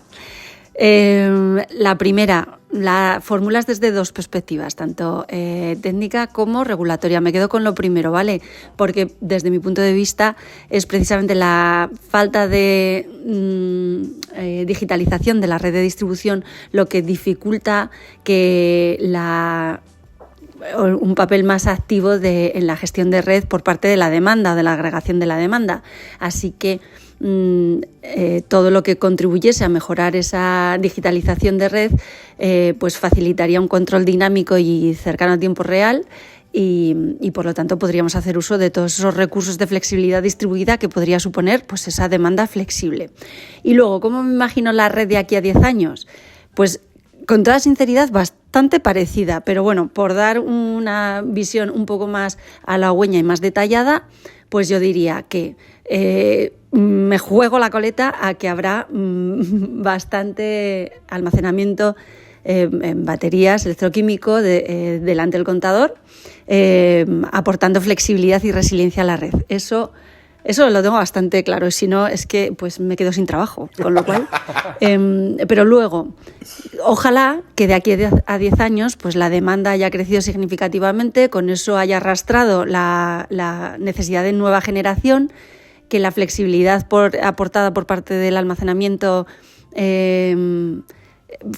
La primera, la formulas desde dos perspectivas, tanto técnica como regulatoria. Me quedo con lo primero, ¿vale? Porque desde mi punto de vista es precisamente la falta de digitalización de la red de distribución lo que dificulta que un papel más activo en la gestión de red por parte de la demanda o de la agregación de la demanda. Así que todo lo que contribuyese a mejorar esa digitalización de red pues facilitaría un control dinámico y cercano a tiempo real y por lo tanto podríamos hacer uso de todos esos recursos de flexibilidad distribuida que podría suponer pues esa demanda flexible. Y luego, ¿cómo me imagino la red de aquí a 10 años? Pues con toda sinceridad bastante parecida, pero bueno, por dar una visión un poco más halagüeña y más detallada, pues yo diría que me juego la coleta a que habrá bastante almacenamiento en baterías electroquímico delante del contador, aportando flexibilidad y resiliencia a la red. Eso Eso lo tengo bastante claro. Si no, es que pues me quedo sin trabajo. Con lo cual... pero luego, ojalá que de aquí a 10 años pues la demanda haya crecido significativamente, con eso haya arrastrado la necesidad de nueva generación, que la flexibilidad aportada por parte del almacenamiento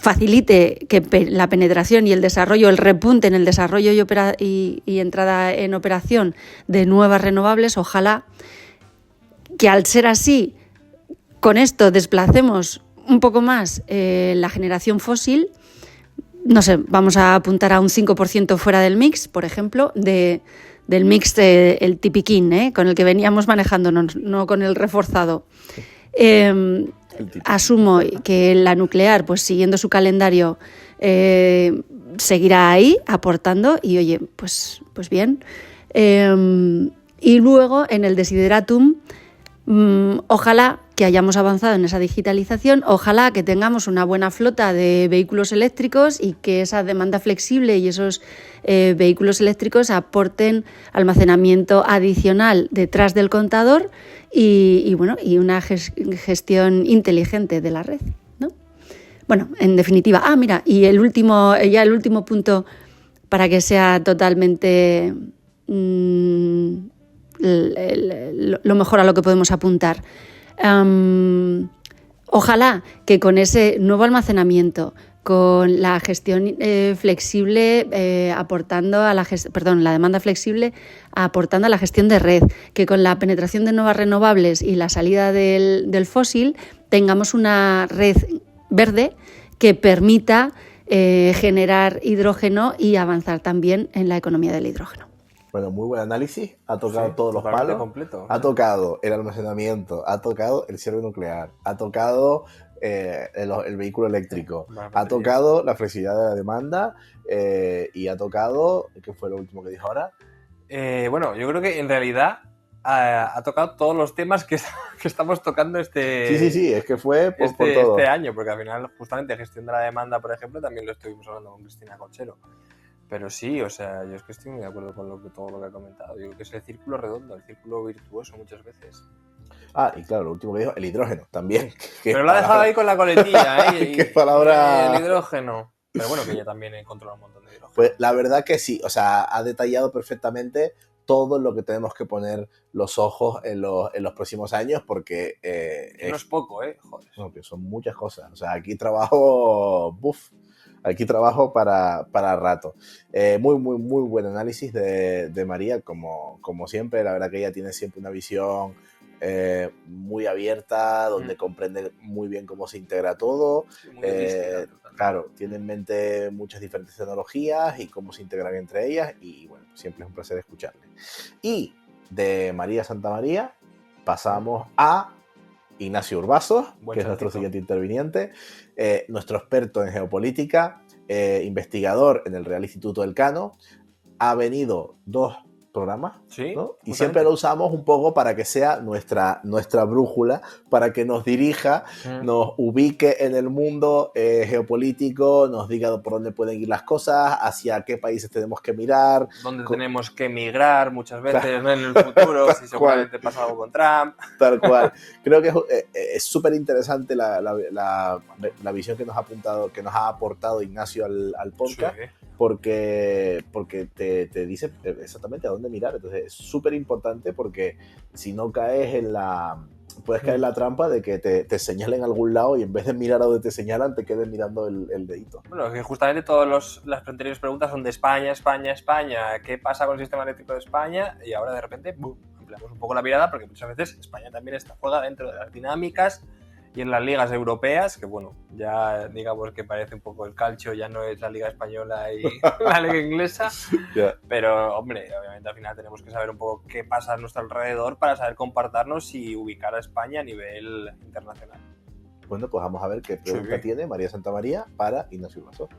facilite que la penetración y el desarrollo, el repunte en el desarrollo y entrada en operación de nuevas renovables. Ojalá que al ser así, con esto desplacemos un poco más la generación fósil. No sé, vamos a apuntar a un 5% fuera del mix, por ejemplo, del mix el tipiquín, con el que veníamos manejándonos, no con el reforzado. Asumo que la nuclear, pues siguiendo su calendario, seguirá ahí aportando y oye, pues bien. Y luego en el desideratum, ojalá que hayamos avanzado en esa digitalización, ojalá que tengamos una buena flota de vehículos eléctricos y que esa demanda flexible y esos vehículos eléctricos aporten almacenamiento adicional detrás del contador y una gestión inteligente de la red, ¿no? Bueno, en definitiva, mira, y el último punto para que sea totalmente lo mejor a lo que podemos apuntar. Ojalá que con ese nuevo almacenamiento, con la gestión flexible aportando a la demanda flexible aportando a la gestión de red, que con la penetración de nuevas renovables y la salida del fósil tengamos una red verde que permita generar hidrógeno y avanzar también en la economía del hidrógeno. Bueno, muy buen análisis, ha tocado todos los palos, completo. Ha tocado el almacenamiento, ha tocado el cierre nuclear, ha tocado el vehículo eléctrico, ha tocado la flexibilidad de la demanda y ha tocado, ¿qué fue lo último que dijo ahora? Bueno, yo creo que en realidad ha tocado todos los temas que estamos tocando Sí, es que fue por todo. Este año, porque al final justamente gestión de la demanda, por ejemplo, también lo estuvimos hablando con Cristina Cochero. Pero sí, o sea, yo es que estoy muy de acuerdo con todo lo que ha comentado. Yo creo que es el círculo redondo, el círculo virtuoso muchas veces. Y claro, lo último que dijo, el hidrógeno también. Pero lo ha dejado ahí con la coletilla, ¿eh? ¿Qué palabra? El hidrógeno. Pero bueno, que ella también controla un montón de hidrógeno. Pues la verdad que sí, o sea, ha detallado perfectamente todo lo que tenemos que poner los ojos en los próximos años, porque... no es poco, joder. No, que son muchas cosas. O sea, aquí trabajo... Aquí trabajo para rato. Muy buen análisis de María, como siempre. La verdad que ella tiene siempre una visión muy abierta, donde comprende muy bien cómo se integra todo. Claro, tiene en mente muchas diferentes tecnologías y cómo se integran entre ellas. Y bueno, siempre es un placer escucharle. Y de María Santamaría pasamos a Ignacio Urbazos, que es nuestro siguiente interviniente, nuestro experto en geopolítica, investigador en el Real Instituto Elcano. Ha venido 2 programas, sí, ¿no? Y siempre lo usamos un poco para que sea nuestra brújula, para que nos dirija, nos ubique en el mundo geopolítico, nos diga por dónde pueden ir las cosas, hacia qué países tenemos que mirar. Dónde tenemos que emigrar muchas veces, ¿no? En el futuro, si seguramente pasa algo con Trump. Tal cual. Creo que es súper interesante la visión que nos ha aportado Ignacio al podcast. Sí. Porque te dice exactamente a dónde mirar. Entonces es súper importante, porque si no puedes caer en la trampa de que te señalen a algún lado y en vez de mirar a donde te señalan, te quedes mirando el dedito. Bueno, que justamente todas las anteriores preguntas son de España. ¿Qué pasa con el sistema eléctrico de España? Y ahora de repente, ampliamos un poco la mirada, porque muchas veces España también juega dentro de las dinámicas y en las ligas europeas, que bueno, ya digamos que parece un poco el calcio, ya no es la liga española y la liga inglesa, pero hombre, obviamente al final tenemos que saber un poco qué pasa a nuestro alrededor para saber comportarnos y ubicar a España a nivel internacional. Bueno, pues vamos a ver qué pregunta tiene María Santamaría para Ignacio Urbazos.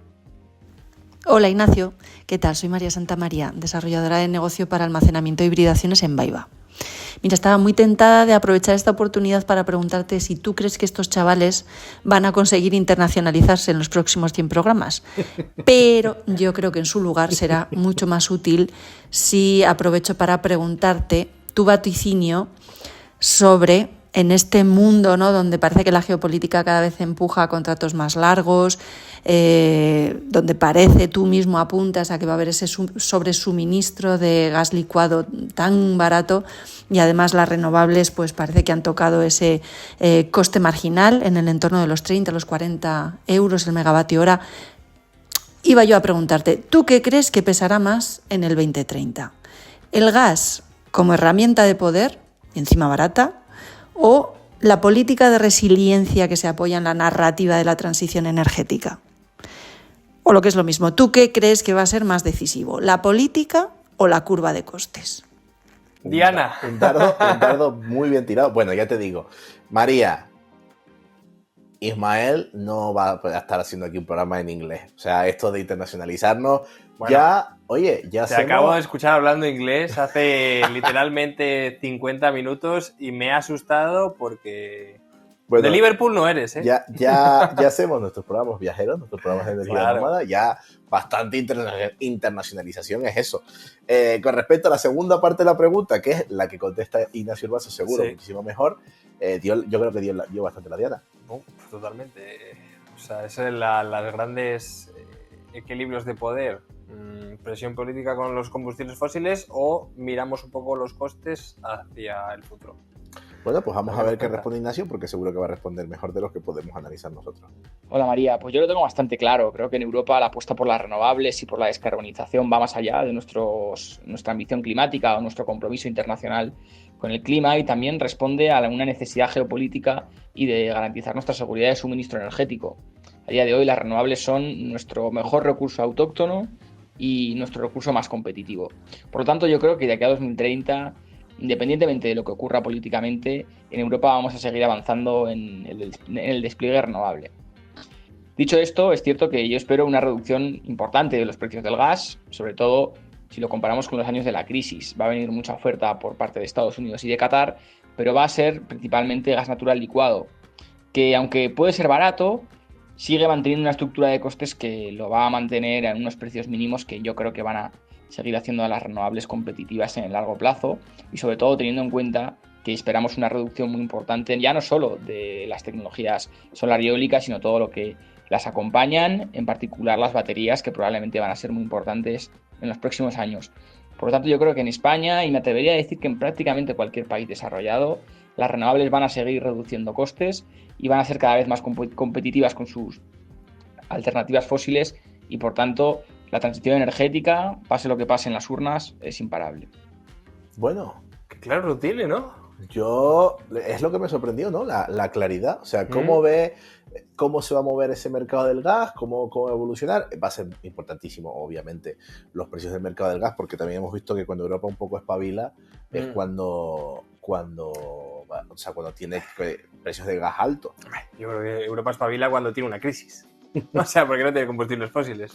Hola Ignacio, ¿qué tal? Soy María Santamaría, desarrolladora de negocio para almacenamiento e hibridaciones en Baiba. Mira, estaba muy tentada de aprovechar esta oportunidad para preguntarte si tú crees que estos chavales van a conseguir internacionalizarse en los próximos 100 programas. Pero yo creo que en su lugar será mucho más útil si aprovecho para preguntarte tu vaticinio sobre, en este mundo, ¿no?, donde parece que la geopolítica cada vez empuja a contratos más largos, donde parece, tú mismo apuntas a que va a haber ese sobresuministro de gas licuado tan barato, y además las renovables pues parece que han tocado ese coste marginal en el entorno de los 30, los 40 euros el megavatio hora. Iba yo a preguntarte, ¿tú qué crees que pesará más en el 2030? ¿El gas como herramienta de poder, y encima barata, o la política de resiliencia que se apoya en la narrativa de la transición energética? O lo que es lo mismo, ¿tú qué crees que va a ser más decisivo, la política o la curva de costes? Diana. Un dardo muy bien tirado. Bueno, ya te digo, María, Ismael no va a estar haciendo aquí un programa en inglés. O sea, esto de internacionalizarnos, Bueno, ya te acabo de escuchar hablando inglés hace literalmente 50 minutos y me ha asustado porque... Bueno, de Liverpool no eres, ¿eh? Ya hacemos nuestros programas viajeros, nuestros programas de energía Claro. nómada, ya bastante internacionalización es eso. Con respecto a la segunda parte de la pregunta, que es la que contesta Ignacio Urbaso, seguro, Sí. muchísimo mejor, yo creo que dio bastante la diana. No, pues totalmente. O sea, es las grandes equilibrios de poder. Presión política con los combustibles fósiles o miramos un poco los costes hacia el futuro. Bueno, pues vamos a ver qué responde Ignacio, porque seguro que va a responder mejor de los que podemos analizar nosotros. Hola María, pues yo lo tengo bastante claro. Creo que en Europa la apuesta por las renovables y por la descarbonización va más allá de nuestra ambición climática o nuestro compromiso internacional con el clima, y también responde a una necesidad geopolítica y de garantizar nuestra seguridad de suministro energético. A día de hoy las renovables son nuestro mejor recurso autóctono y nuestro recurso más competitivo. Por lo tanto, yo creo que de aquí a 2030, independientemente de lo que ocurra políticamente, en Europa vamos a seguir avanzando en el despliegue renovable. Dicho esto, es cierto que yo espero una reducción importante de los precios del gas, sobre todo si lo comparamos con los años de la crisis. Va a venir mucha oferta por parte de Estados Unidos y de Qatar, pero va a ser principalmente gas natural licuado, que aunque puede ser barato, sigue manteniendo una estructura de costes que lo va a mantener en unos precios mínimos que yo creo que van a seguir haciendo a las renovables competitivas en el largo plazo, y sobre todo teniendo en cuenta que esperamos una reducción muy importante, ya no solo de las tecnologías solar y eólicas, sino todo lo que las acompañan, en particular las baterías, que probablemente van a ser muy importantes en los próximos años. Por lo tanto, yo creo que en España, y me atrevería a decir que en prácticamente cualquier país desarrollado, las renovables van a seguir reduciendo costes y van a ser cada vez más competitivas con sus alternativas fósiles, y por tanto la transición energética, pase lo que pase en las urnas, es imparable. Bueno, Que claro lo tiene, ¿no? es lo que me sorprendió, ¿no? La claridad. O sea, cómo ve, cómo se va a mover ese mercado del gas, cómo va a evolucionar. Va a ser importantísimo, obviamente, los precios del mercado del gas, porque también hemos visto que cuando Europa un poco espabila, es cuando tiene precios de gas altos. Yo creo que Europa espabila cuando tiene una crisis. O sea, porque no tiene combustibles fósiles.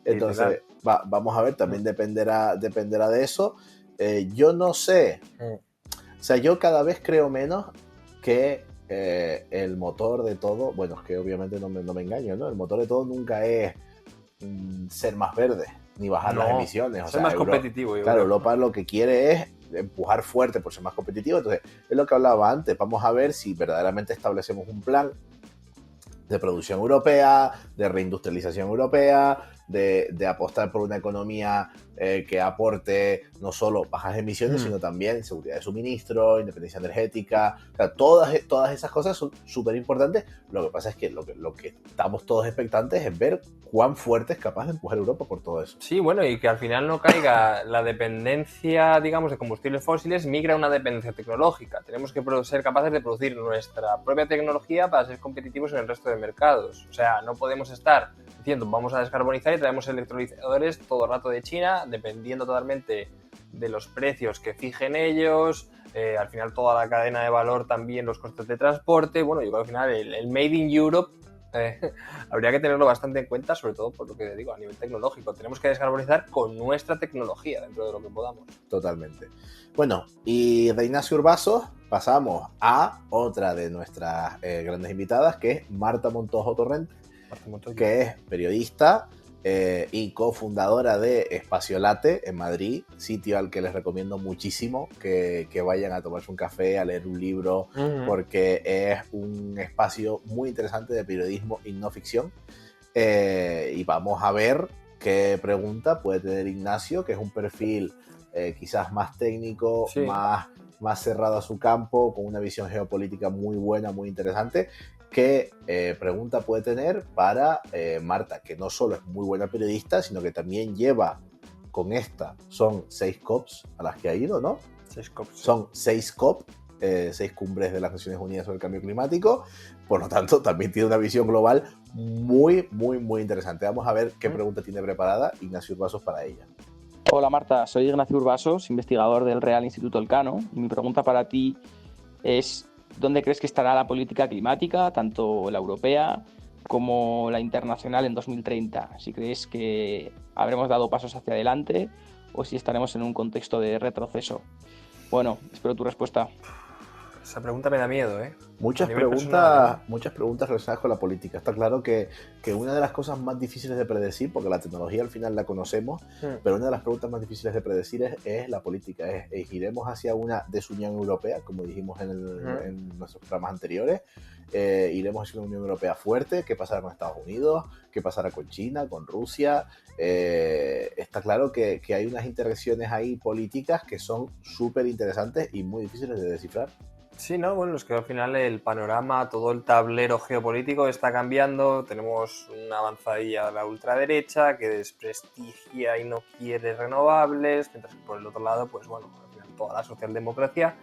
Entonces, vamos a ver, también dependerá de eso. Yo no sé. O sea, yo cada vez creo menos que el motor de todo, bueno, es que obviamente no me engaño, ¿no? El motor de todo nunca es ser más verde, ni bajar las emisiones. O ser sea, más competitivo. Yo claro, creo. Europa lo que quiere es empujar fuerte por ser más competitivo. Entonces, es lo que hablaba antes. Vamos a ver si verdaderamente establecemos un plan de producción europea, de reindustrialización europea, de apostar por una economía que aporte no solo bajas emisiones, sino también seguridad de suministro, independencia energética. O sea, todas esas cosas son súper importantes. Lo que pasa es que lo que estamos todos expectantes es ver cuán fuerte es capaz de empujar Europa por todo eso. Sí, bueno, y que al final no caiga la dependencia, digamos, de combustibles fósiles, migra a una dependencia tecnológica. Tenemos que ser capaces de producir nuestra propia tecnología para ser competitivos en el resto de mercados. O sea, no podemos estar diciendo vamos a descarbonizar y traemos electrolizadores todo el rato de China, dependiendo totalmente de los precios que fijen ellos, al final toda la cadena de valor, también los costes de transporte. Bueno, yo creo que al final el Made in Europe habría que tenerlo bastante en cuenta, sobre todo por lo que digo, a nivel tecnológico. Tenemos que descarbonizar con nuestra tecnología dentro de lo que podamos. Totalmente. Bueno, y de Ignacio Urbaso pasamos a otra de nuestras grandes invitadas, que es Marta Montojo Torrente, que es periodista, y cofundadora de Espaciolate en Madrid, sitio al que les recomiendo muchísimo que vayan a tomarse un café, a leer un libro, porque es un espacio muy interesante de periodismo y no ficción. Y vamos a ver qué pregunta puede tener Ignacio, que es un perfil quizás más técnico, Sí. más cerrado a su campo, con una visión geopolítica muy buena, muy interesante. ¿Qué pregunta puede tener para Marta, que no solo es muy buena periodista, sino que también lleva con esta, son 6 COPs a las que ha ido, ¿no? 6 COPs. Son 6 COP, 6 cumbres de las Naciones Unidas sobre el Cambio Climático, por lo tanto también tiene una visión global muy, muy, muy interesante. Vamos a ver qué pregunta tiene preparada Ignacio Urbasos para ella. Hola Marta, soy Ignacio Urbasos, investigador del Real Instituto Elcano, y mi pregunta para ti es: ¿dónde crees que estará la política climática, tanto la europea como la internacional, en 2030? Si crees que habremos dado pasos hacia adelante o si estaremos en un contexto de retroceso. Bueno, espero tu respuesta. Esa pregunta me da miedo, ¿eh? Muchas A nivel preguntas, personal, muchas preguntas relacionadas con la política. Está claro que una de las cosas más difíciles de predecir, porque la tecnología al final la conocemos, pero una de las preguntas más difíciles de predecir es la política. ¿Iremos hacia una desunión europea, como dijimos en nuestros programas anteriores? ¿Iremos hacia una Unión Europea fuerte? ¿Qué pasará con Estados Unidos? ¿Qué pasará con China, con Rusia? Está claro que hay unas interacciones ahí políticas que son súper interesantes y muy difíciles de descifrar. Sí, no, bueno, es que al final el panorama, todo el tablero geopolítico está cambiando. Tenemos una avanzadilla de la ultraderecha que desprestigia y no quiere renovables, mientras que por el otro lado, pues bueno, al final toda la socialdemocracia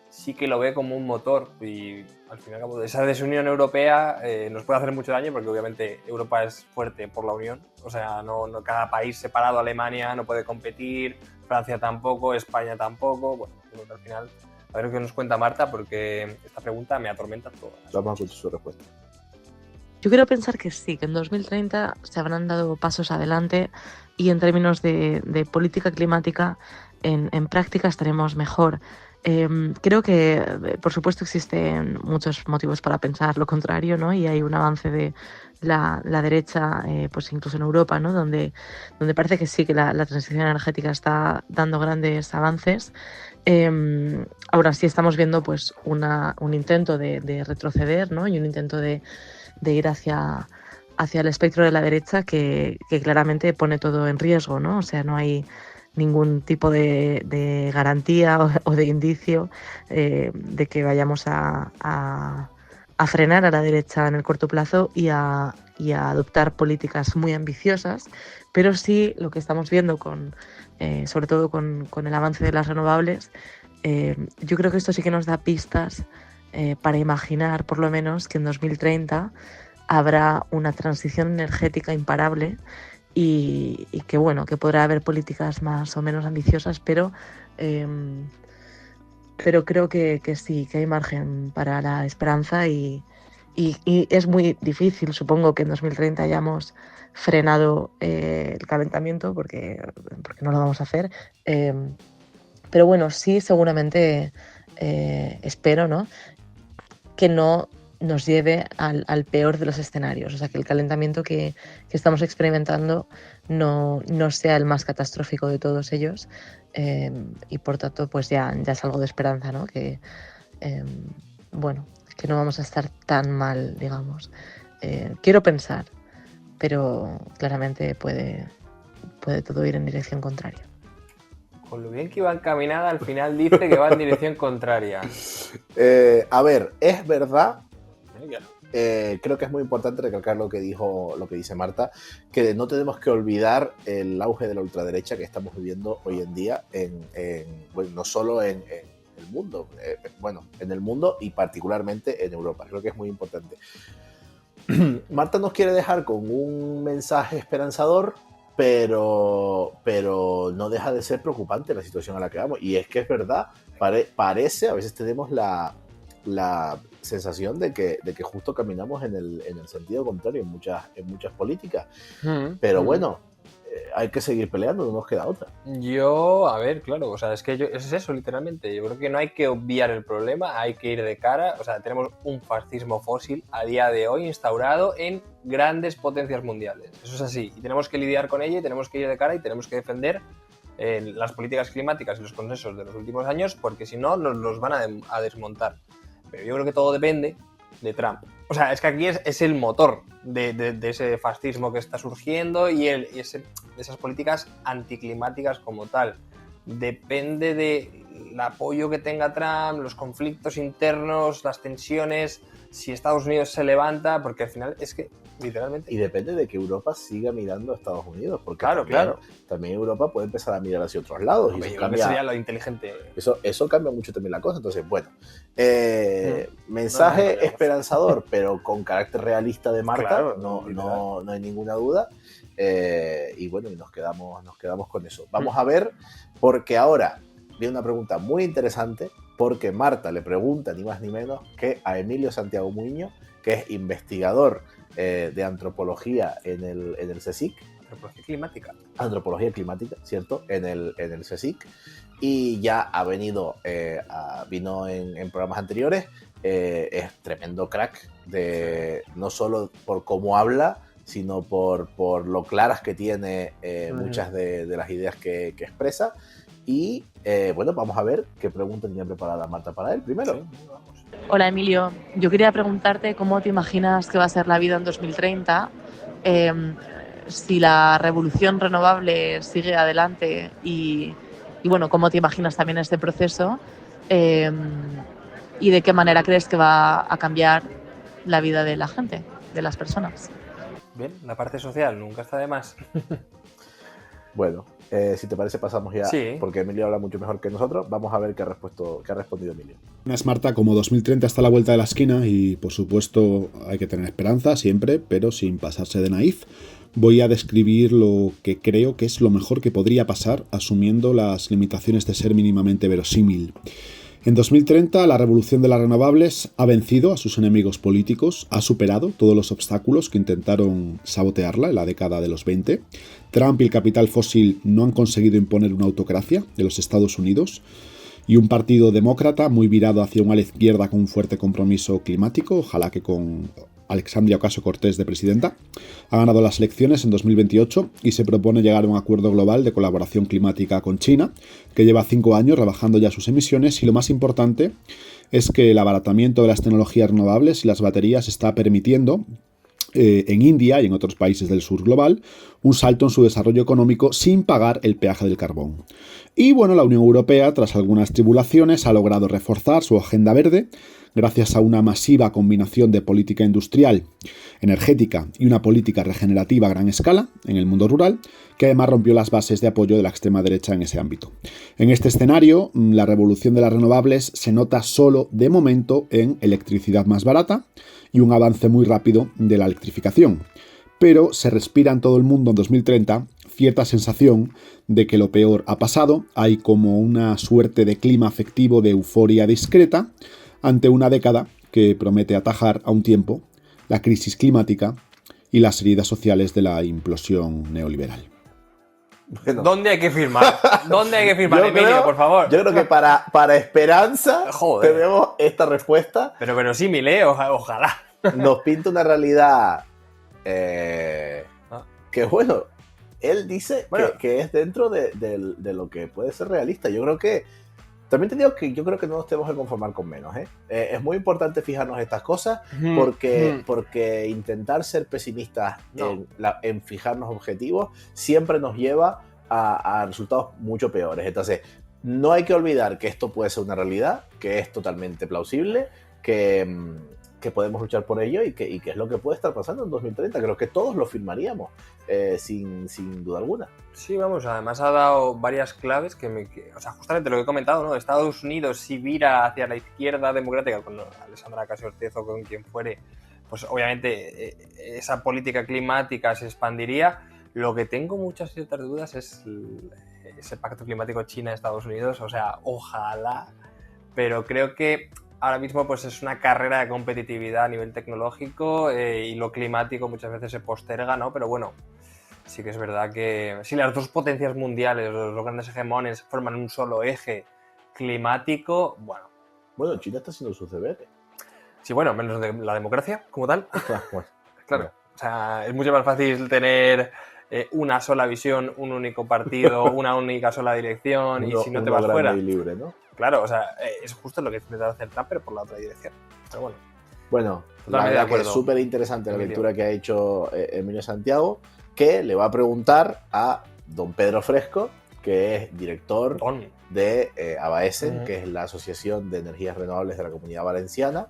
sí que lo ve como un motor, y al final esa desunión europea nos puede hacer mucho daño, porque obviamente Europa es fuerte por la unión, o sea, no cada país separado, Alemania no puede competir, Francia tampoco, España tampoco. Bueno, creo que al final, a ver qué nos cuenta Marta, porque esta pregunta me atormenta todas. Vamos a escuchar su respuesta. Yo quiero pensar que sí, que en 2030 se habrán dado pasos adelante y en términos de política climática, en práctica estaremos mejor. Creo que, por supuesto, existen muchos motivos para pensar lo contrario, ¿no? Y hay un avance de la derecha, pues incluso en Europa, ¿no? Donde parece que sí, que la transición energética está dando grandes avances. Ahora sí estamos viendo pues un intento de retroceder, ¿no? Y un intento de ir hacia el espectro de la derecha que claramente pone todo en riesgo, ¿no? O sea, no hay ningún tipo de garantía o de indicio de que vayamos a frenar a la derecha en el corto plazo y a adoptar políticas muy ambiciosas, pero sí lo que estamos viendo sobre todo con el avance de las renovables, yo creo que esto sí que nos da pistas para imaginar por lo menos que en 2030 habrá una transición energética imparable y que bueno, que podrá haber políticas más o menos ambiciosas, pero creo que sí, que hay margen para la esperanza y es muy difícil, supongo, que en 2030 hayamos frenado el calentamiento porque no lo vamos a hacer, pero bueno, sí, seguramente espero, ¿no?, que no nos lleve al peor de los escenarios, o sea, que el calentamiento que estamos experimentando no sea el más catastrófico de todos ellos, y por tanto pues ya es algo de esperanza, ¿no?, que bueno, que no vamos a estar tan mal, digamos. Quiero pensar, pero claramente puede todo ir en dirección contraria. Con lo bien que iba encaminada, al final dice que va en dirección contraria. A ver, es verdad. Creo que es muy importante recalcar lo que dice Marta, que no tenemos que olvidar el auge de la ultraderecha que estamos viviendo hoy en día, bueno, no solo en el mundo, en el mundo y particularmente en Europa. Creo que es muy importante. Marta nos quiere dejar con un mensaje esperanzador, pero no deja de ser preocupante la situación a la que vamos. Y es que es verdad, parece, a veces tenemos la sensación de que justo caminamos en el sentido contrario en muchas políticas. Pero bueno, hay que seguir peleando, no nos queda otra. Yo, a ver, claro, o sea, es que es eso, literalmente. Yo creo que no hay que obviar el problema, hay que ir de cara. O sea, tenemos un fascismo fósil a día de hoy instaurado en grandes potencias mundiales. Eso es así. Y tenemos que lidiar con ello y tenemos que ir de cara y tenemos que defender las políticas climáticas y los consensos de los últimos años, porque si no, nos los van a desmontar. Pero yo creo que todo depende de Trump. O sea, es que aquí es el motor de ese fascismo que está surgiendo y de esas políticas anticlimáticas como tal. Depende del apoyo que tenga Trump, los conflictos internos, las tensiones, si Estados Unidos se levanta, porque al final es que, literalmente... Y depende de que Europa siga mirando a Estados Unidos, porque Claro. también Europa puede empezar a mirar hacia otros lados. Hombre, Y yo creo que sería lo inteligente. Eso cambia mucho también la cosa. Entonces, bueno, mensaje esperanzador, pero con carácter realista de Marta, Claro, no hay ninguna duda. Y bueno, y nos quedamos con eso. Vamos a ver, porque ahora viene una pregunta muy interesante, porque Marta le pregunta ni más ni menos que a Emilio Santiago Muiño, que es investigador de antropología en el CSIC. Antropología climática, ¿cierto? En el CSIC. Y ya ha venido, vino en programas anteriores. Es tremendo crack, no solo por cómo habla, sino por lo claras que tiene muchas de las ideas que expresa. Y bueno, vamos a ver qué pregunta tenía preparada Marta para él primero. Sí, vamos. Hola Emilio, yo quería preguntarte cómo te imaginas que va a ser la vida en 2030, si la revolución renovable sigue adelante y bueno, cómo te imaginas también este proceso y de qué manera crees que va a cambiar la vida de la gente, de las personas. Bien, la parte social nunca está de más. Bueno, si te parece pasamos ya, sí, porque Emilio habla mucho mejor que nosotros. Vamos a ver qué ha respondido Emilio. Es Marta, como 2030 está a la vuelta de la esquina y por supuesto hay que tener esperanza siempre, pero sin pasarse de naif, voy a describir lo que creo que es lo mejor que podría pasar asumiendo las limitaciones de ser mínimamente verosímil. En 2030, la revolución de las renovables ha vencido a sus enemigos políticos, ha superado todos los obstáculos que intentaron sabotearla en la década de los 20. Trump y el capital fósil no han conseguido imponer una autocracia de los Estados Unidos y un partido demócrata muy virado hacia una ala izquierda con un fuerte compromiso climático, ojalá que con Alexandria Ocasio-Cortez de presidenta, ha ganado las elecciones en 2028 y se propone llegar a un acuerdo global de colaboración climática con China, que lleva 5 años rebajando ya sus emisiones, y lo más importante es que el abaratamiento de las tecnologías renovables y las baterías está permitiendo en India y en otros países del sur global un salto en su desarrollo económico sin pagar el peaje del carbón. Y bueno, la Unión Europea, tras algunas tribulaciones, ha logrado reforzar su agenda verde gracias a una masiva combinación de política industrial, energética y una política regenerativa a gran escala en el mundo rural, que además rompió las bases de apoyo de la extrema derecha en ese ámbito. En este escenario, la revolución de las renovables se nota solo de momento en electricidad más barata y un avance muy rápido de la electrificación. Pero se respira en todo el mundo en 2030 cierta sensación de que lo peor ha pasado, hay como una suerte de clima afectivo de euforia discreta ante una década que promete atajar a un tiempo la crisis climática y las heridas sociales de la implosión neoliberal. Bueno. ¿Dónde hay que firmar? ¿Dónde hay que firmar, Emilio, por favor? Yo creo que para esperanza tenemos esta respuesta. Pero verosímil, ojalá. Nos pinta una realidad que, bueno, él dice que es dentro de lo que puede ser realista. Yo creo que también te digo que yo creo que no nos tenemos que conformar con menos. Es muy importante fijarnos en estas cosas porque intentar ser pesimistas en fijarnos objetivos siempre nos lleva a resultados mucho peores. Entonces, no hay que olvidar que esto puede ser una realidad, que es totalmente plausible, que podemos luchar por ello y que es lo que puede estar pasando en 2030. Creo que todos lo firmaríamos sin duda alguna. Sí, vamos, además ha dado varias claves o sea, justamente lo que he comentado, ¿no? Estados Unidos, si vira hacia la izquierda democrática con Alexandra Ocasio-Cortez o con quien fuere, pues obviamente esa política climática se expandiría. Lo que tengo muchas ciertas dudas es ese pacto climático China-Estados Unidos, o sea, ojalá, pero creo que ahora mismo pues es una carrera de competitividad a nivel tecnológico y lo climático muchas veces se posterga, ¿no? Pero bueno, sí que es verdad que si las dos potencias mundiales, los dos grandes hegemones, forman un solo eje climático, bueno. Bueno, China está haciendo sus deberes. Sí, bueno, menos de la democracia como tal. Bueno, claro. O sea, es mucho más fácil tener una sola visión, un único partido, una única sola dirección, y si no te vas fuera. Y libre, ¿no? Claro, o sea, es justo lo que intenta hacer Trump, pero por la otra dirección. Pero bueno. Bueno, la verdad que es súper interesante la lectura que ha hecho Emilio Santiago, que le va a preguntar a don Pedro Fresco, que es director de ABAESEN, que es la Asociación de Energías Renovables de la Comunidad Valenciana.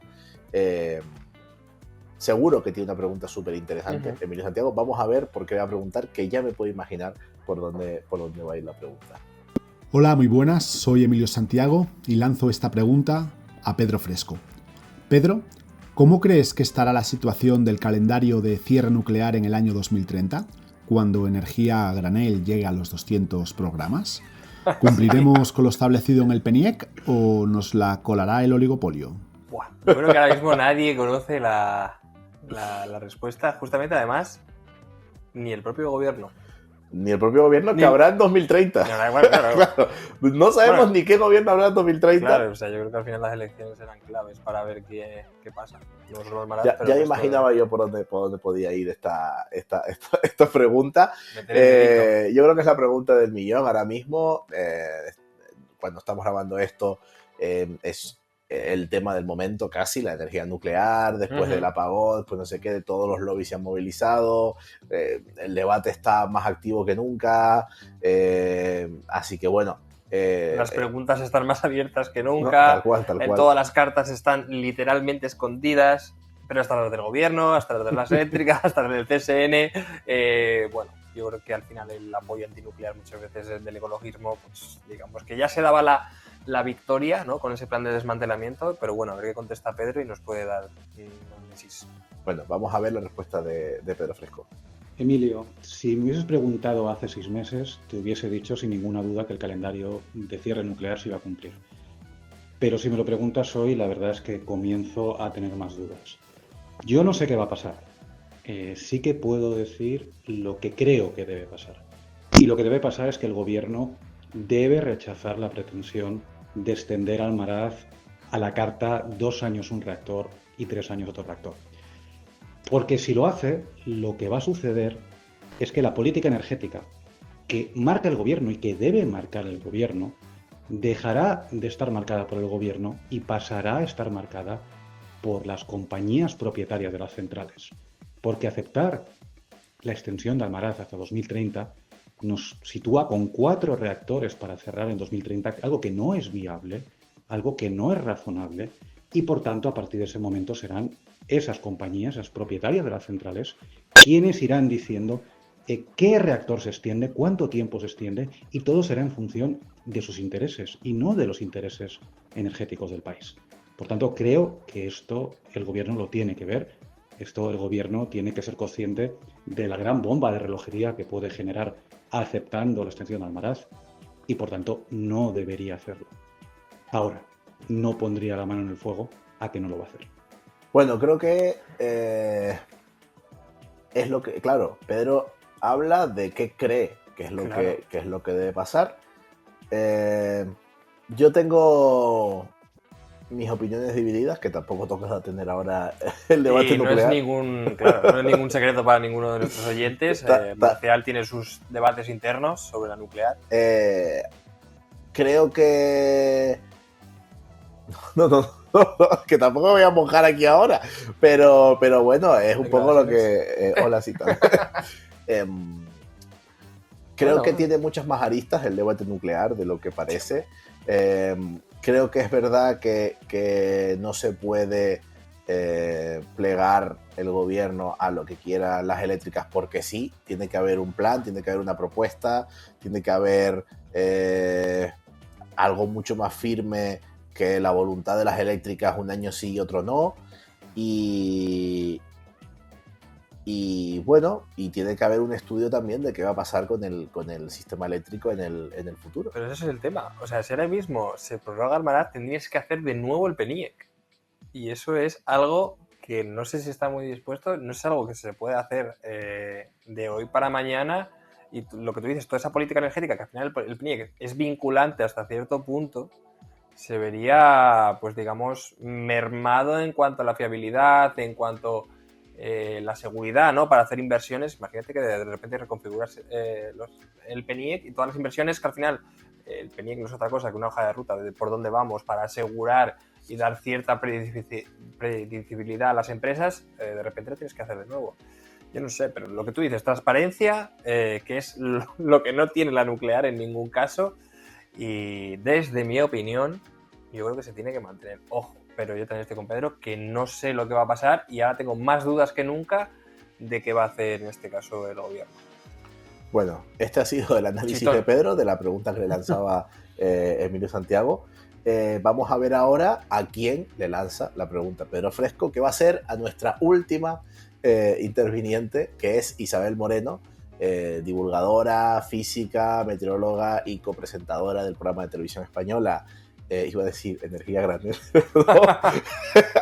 Seguro que tiene una pregunta súper interesante, Emilio Santiago. Vamos a ver por qué va a preguntar, que ya me puedo imaginar por dónde va a ir la pregunta. Hola, muy buenas, soy Emilio Santiago y lanzo esta pregunta a Pedro Fresco. Pedro, ¿cómo crees que estará la situación del calendario de cierre nuclear en el año 2030, cuando Energía a Granel llegue a los 200 programas? ¿Cumpliremos con lo establecido en el PNIEC o nos la colará el oligopolio? Buah, yo creo que ahora mismo nadie conoce la respuesta, justamente, además, ni el propio gobierno. Ni el propio gobierno que habrá en 2030. Claro. No sabemos ni qué gobierno habrá en 2030. Claro, o sea, yo creo que al final las elecciones eran claves para ver qué pasa. Ya imaginaba yo por dónde podía ir esta pregunta. Yo creo que es la pregunta del millón ahora mismo. Cuando estamos grabando esto, es el tema del momento casi, la energía nuclear, después del apagón, después no sé qué, de todos los lobbies se han movilizado, el debate está más activo que nunca, así que bueno. Las preguntas están más abiertas que nunca, no, tal cual. Todas las cartas están literalmente escondidas, pero hasta las del gobierno, hasta las de las eléctricas, hasta las del CSN, bueno. Yo creo que al final el apoyo antinuclear muchas veces del ecologismo, pues digamos que ya se daba la victoria, ¿no?, con ese plan de desmantelamiento, pero bueno, a ver qué contesta Pedro y nos puede dar un análisis. Bueno, vamos a ver la respuesta de Pedro Fresco. Emilio, si me hubieses preguntado hace 6 meses, te hubiese dicho sin ninguna duda que el calendario de cierre nuclear se iba a cumplir. Pero si me lo preguntas hoy, la verdad es que comienzo a tener más dudas. Yo no sé qué va a pasar. Sí que puedo decir lo que creo que debe pasar. Y lo que debe pasar es que el gobierno debe rechazar la pretensión de extender Almaraz a la carta 2 años un reactor y 3 años otro reactor. Porque si lo hace, lo que va a suceder es que la política energética que marca el gobierno y que debe marcar el gobierno dejará de estar marcada por el gobierno y pasará a estar marcada por las compañías propietarias de las centrales. Porque aceptar la extensión de Almaraz hasta 2030 nos sitúa con 4 reactores para cerrar en 2030, algo que no es viable, algo que no es razonable, y por tanto a partir de ese momento serán esas compañías, esas propietarias de las centrales, quienes irán diciendo qué reactor se extiende, cuánto tiempo se extiende, y todo será en función de sus intereses y no de los intereses energéticos del país. Por tanto, creo que esto el gobierno lo tiene que ver. Esto el gobierno tiene que ser consciente de la gran bomba de relojería que puede generar aceptando la extensión de Almaraz y por tanto no debería hacerlo. Ahora, no pondría la mano en el fuego a que no lo va a hacer. Bueno, creo que es lo que, claro, Pedro habla de qué cree que es lo, que es lo que debe pasar. Yo tengo mis opiniones divididas, que tampoco toca tener ahora el debate nuclear. No es ningún secreto para ninguno de nuestros oyentes. Marcial tiene sus debates internos sobre la nuclear. Creo que... No, que tampoco me voy a mojar aquí ahora, pero bueno, es un poco lo que... hola, cita. Creo que tiene muchas más aristas el debate nuclear de lo que parece. Creo que es verdad que no se puede plegar el gobierno a lo que quieran las eléctricas porque sí. Tiene que haber un plan, tiene que haber una propuesta, tiene que haber algo mucho más firme que la voluntad de las eléctricas un año sí y otro no. Y bueno, y tiene que haber un estudio también de qué va a pasar con el sistema eléctrico en el futuro. Pero ese es el tema. O sea, si ahora mismo se prorroga Almaraz, tendrías que hacer de nuevo el PNIEC. Y eso es algo que no sé si está muy dispuesto, no es algo que se puede hacer de hoy para mañana, y lo que tú dices, toda esa política energética, que al final el PNIEC es vinculante hasta cierto punto, se vería, pues digamos, mermado en cuanto a la fiabilidad, en cuanto la seguridad, ¿no? Para hacer inversiones. Imagínate que de repente reconfiguras el PNIEC y todas las inversiones que al final el PNIEC no es otra cosa que una hoja de ruta de por dónde vamos para asegurar y dar cierta predecibilidad a las empresas, de repente lo tienes que hacer de nuevo. Yo no sé, pero lo que tú dices, transparencia, que es lo que no tiene la nuclear en ningún caso, y desde mi opinión, yo creo que se tiene que mantener. Ojo, pero yo también estoy con Pedro, que no sé lo que va a pasar y ahora tengo más dudas que nunca de qué va a hacer en este caso el gobierno. Bueno, este ha sido el análisis Chitón. de Pedro, de la pregunta que le lanzaba Emilio Santiago. Vamos a ver ahora a quién le lanza la pregunta Pedro Fresco, que va a ser a nuestra última interviniente, que es Isabel Moreno, divulgadora, física, meteoróloga y copresentadora del programa de televisión española, iba a decir Energía Granel,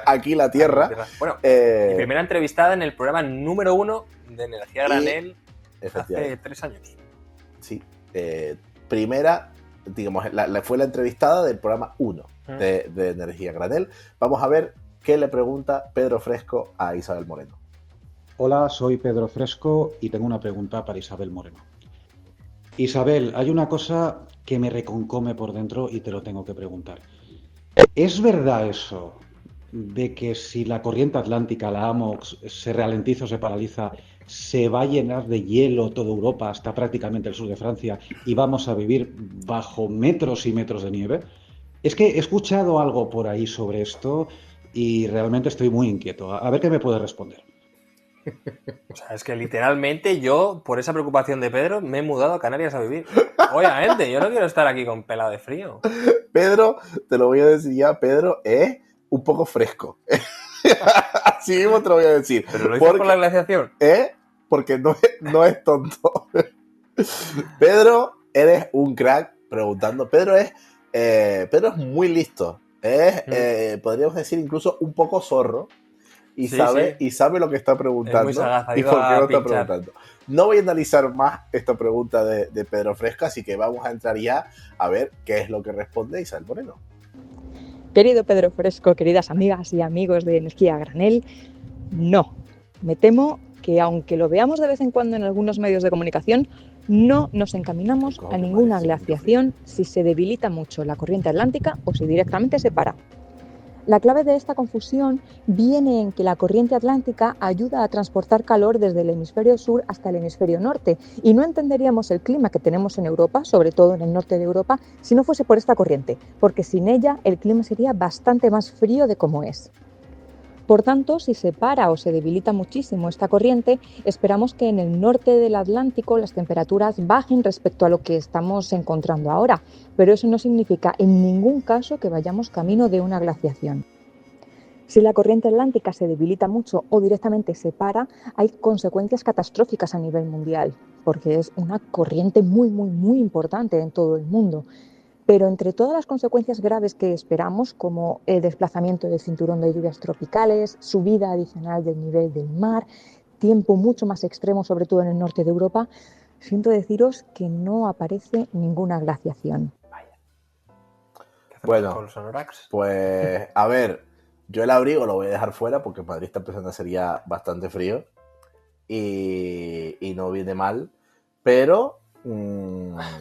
Aquí la Tierra. Bueno, mi primera entrevistada en el programa número 1 de Energía Granel hace 3 años. Sí, primera, digamos, fue la entrevistada del programa 1 de Energía Granel. Vamos a ver qué le pregunta Pedro Fresco a Isabel Moreno. Hola, soy Pedro Fresco y tengo una pregunta para Isabel Moreno. Isabel, hay una cosa que me reconcome por dentro y te lo tengo que preguntar. ¿Es verdad eso de que si la corriente atlántica, la AMOX, se ralentiza o se paraliza, se va a llenar de hielo toda Europa hasta prácticamente el sur de Francia y vamos a vivir bajo metros y metros de nieve? Es que he escuchado algo por ahí sobre esto y realmente estoy muy inquieto. A ver qué me puede responder. O sea, es que literalmente yo, por esa preocupación de Pedro, me he mudado a Canarias a vivir. Obviamente, yo no quiero estar aquí con pelado de frío. Pedro, te lo voy a decir ya, Pedro es un poco fresco. Así mismo te lo voy a decir. ¿Pero lo dices por la glaciación? Porque no es tonto. Pedro, eres un crack preguntando. Pedro es muy listo. Podríamos decir incluso un poco zorro. Y sabe lo que está preguntando. Es muy sagaz, y por qué lo está preguntando. No voy a analizar más esta pregunta de Pedro Fresco, así que vamos a entrar ya a ver qué es lo que responde Isabel Moreno. Querido Pedro Fresco, queridas amigas y amigos de Energía Granel, no. Me temo que aunque lo veamos de vez en cuando en algunos medios de comunicación, no nos encaminamos a ninguna glaciación si se debilita mucho la corriente atlántica o si directamente se para. La clave de esta confusión viene en que la corriente atlántica ayuda a transportar calor desde el hemisferio sur hasta el hemisferio norte y no entenderíamos el clima que tenemos en Europa, sobre todo en el norte de Europa, si no fuese por esta corriente, porque sin ella el clima sería bastante más frío de como es. Por tanto, si se para o se debilita muchísimo esta corriente, esperamos que en el norte del Atlántico las temperaturas bajen respecto a lo que estamos encontrando ahora, pero eso no significa en ningún caso que vayamos camino de una glaciación. Si la corriente atlántica se debilita mucho o directamente se para, hay consecuencias catastróficas a nivel mundial, porque es una corriente muy importante en todo el mundo. Pero entre todas las consecuencias graves que esperamos, como el desplazamiento del cinturón de lluvias tropicales, subida adicional del nivel del mar, tiempo mucho más extremo, sobre todo en el norte de Europa, siento deciros que no aparece ninguna glaciación. Bueno, pues a ver, yo el abrigo lo voy a dejar fuera porque en Madrid esta empezando sería bastante frío y no viene mal, pero...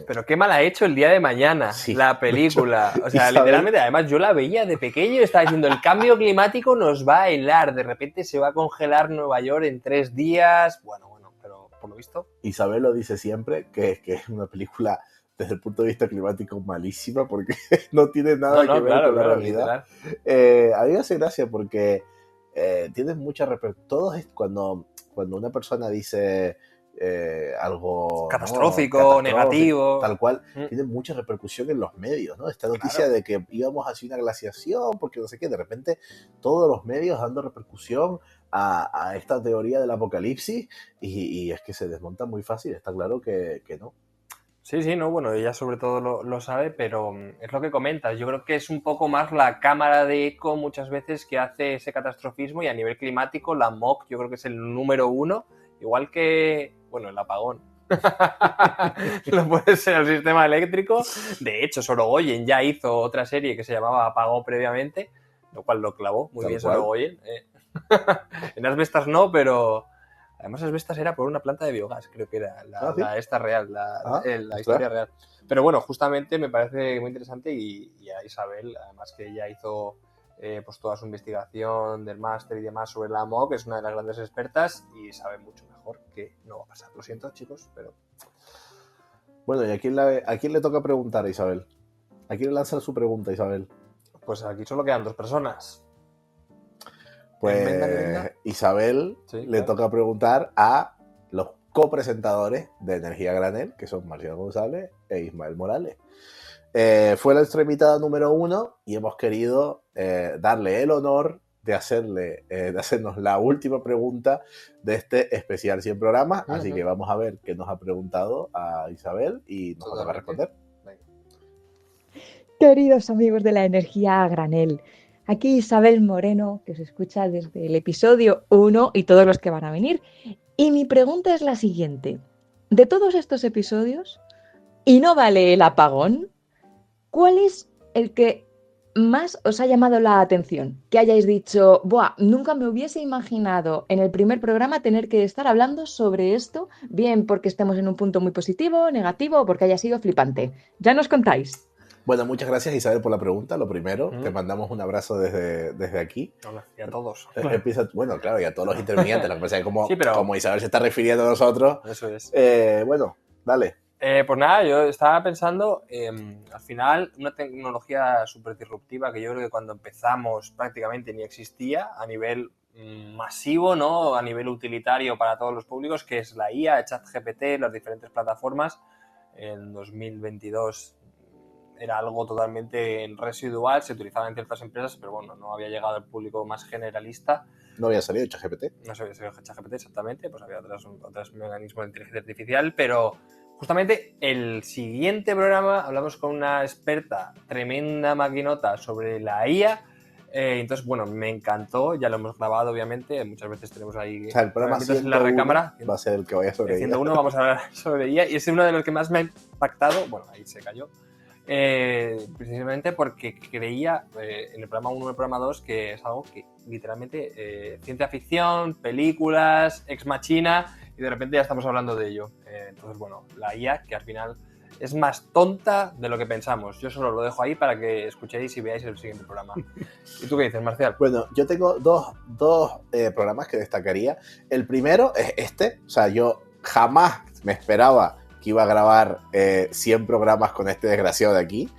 Pero qué mal ha hecho El día de mañana, la película. O sea, literalmente, además yo la veía de pequeño y estaba diciendo, el cambio climático nos va a helar, de repente se va a congelar Nueva York en 3 días. Bueno, pero por lo visto... Isabel lo dice siempre, que es una película desde el punto de vista climático malísima porque no tiene nada que ver con la realidad. A mí me hace gracia porque tienes mucha repercusión. Todo es cuando una persona dice... algo catastrófico, negativo, tal cual, tiene mucha repercusión en los medios, ¿no? Esta noticia de que íbamos hacia una glaciación, porque no sé qué, de repente todos los medios dando repercusión a esta teoría del apocalipsis y es que se desmonta muy fácil, está claro que no. Sí, no, bueno, ella sobre todo lo sabe, pero es lo que comentas. Yo creo que es un poco más la cámara de eco muchas veces que hace ese catastrofismo, y a nivel climático la MOC yo creo que es el número 1, igual que, bueno, el apagón. No puede ser el sistema eléctrico. De hecho, Sorogoyen ya hizo otra serie que se llamaba Apagón previamente, lo cual lo clavó muy bien Sorogoyen. En Asbestas no, pero además Asbestas era por una planta de biogás, creo que era la historia real. Pero bueno, justamente me parece muy interesante, y a Isabel, además que ella hizo pues toda su investigación del máster y demás sobre la MOC, es una de las grandes expertas y sabe mucho mejor que no va a pasar. Lo siento, chicos, pero... Bueno, ¿y a quién le toca preguntar a Isabel? ¿A quién le lanza su pregunta, Isabel? Pues aquí solo quedan 2 personas. Pues Venga. Isabel le toca preguntar a los copresentadores de Energía Granel, que son Marcial González e Ismael Morales. Fue nuestra invitada número 1 y hemos querido darle el honor de hacernos la última pregunta de este especial 100 programas. Así que vamos a ver qué nos ha preguntado a Isabel y nos va a responder. Queridos amigos de la Energía a Granel, aquí Isabel Moreno, que os escucha desde el episodio 1 y todos los que van a venir. Y mi pregunta es la siguiente. De todos estos episodios, y no vale el apagón, ¿cuál es el que más os ha llamado la atención? Que hayáis dicho, ¡buah! Nunca me hubiese imaginado en el primer programa tener que estar hablando sobre esto, bien porque estemos en un punto muy positivo, negativo, o porque haya sido flipante. Ya nos contáis. Bueno, muchas gracias, Isabel, por la pregunta. Lo primero, te mandamos un abrazo desde aquí. Hola, y a todos. Bueno, claro, y a todos los intervinientes. Lo que pasa es que como Isabel se está refiriendo a nosotros. Eso es. Bueno, dale. Pues nada, yo estaba pensando, al final, una tecnología súper disruptiva que yo creo que cuando empezamos prácticamente ni existía a nivel masivo, ¿no? A nivel utilitario para todos los públicos, que es la IA, ChatGPT, las diferentes plataformas. En 2022 era algo totalmente residual, se utilizaba en ciertas empresas, pero bueno, no había llegado al público más generalista. No había salido ChatGPT. No había salido ChatGPT, exactamente, pues había otros mecanismos de inteligencia artificial, pero justamente el siguiente programa hablamos con una experta, tremenda maquinota sobre la IA. Entonces, bueno, me encantó, ya lo hemos grabado, obviamente, muchas veces tenemos ahí... O sea, el programa en la recámara va a ser el que vaya sobre IA. 101 vamos a hablar sobre IA, y es uno de los que más me ha impactado, bueno, ahí se cayó, precisamente porque creía en el programa 1 y el programa 2 que es algo que literalmente ciencia ficción, películas, ex machina, y de repente ya estamos hablando de ello. Entonces, bueno, la IA, que al final es más tonta de lo que pensamos. Yo solo lo dejo ahí para que escuchéis y veáis el siguiente programa. ¿Y tú qué dices, Marcial? Bueno, yo tengo dos programas que destacaría. El primero es este. O sea, yo jamás me esperaba que iba a grabar 100 programas con este desgraciado de aquí.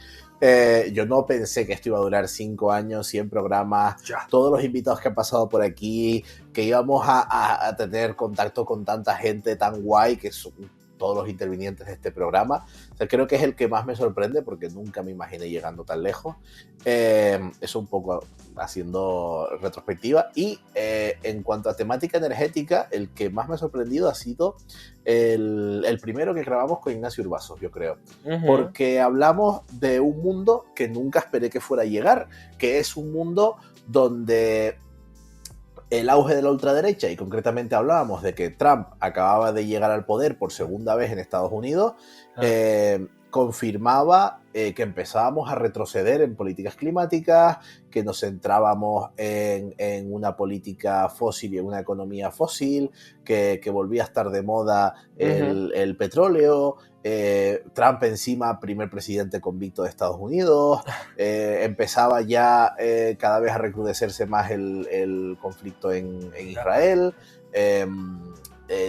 Yo no pensé que esto iba a durar 5 años, 100 programas, todos los invitados que han pasado por aquí, que íbamos a tener contacto con tanta gente tan guay, que son todos los intervinientes de este programa. O sea, creo que es el que más me sorprende porque nunca me imaginé llegando tan lejos. Eso un poco haciendo retrospectiva. Y en cuanto a temática energética, el que más me ha sorprendido ha sido el primero que grabamos con Ignacio Urbazos, yo creo. Porque hablamos de un mundo que nunca esperé que fuera a llegar, que es un mundo donde el auge de la ultraderecha, y concretamente hablábamos de que Trump acababa de llegar al poder por segunda vez en Estados Unidos, confirmaba que empezábamos a retroceder en políticas climáticas, que nos centrábamos en una política fósil y en una economía fósil, que volvía a estar de moda el petróleo. Trump encima, primer presidente convicto de Estados Unidos, empezaba ya cada vez a recrudecerse más el conflicto en Israel.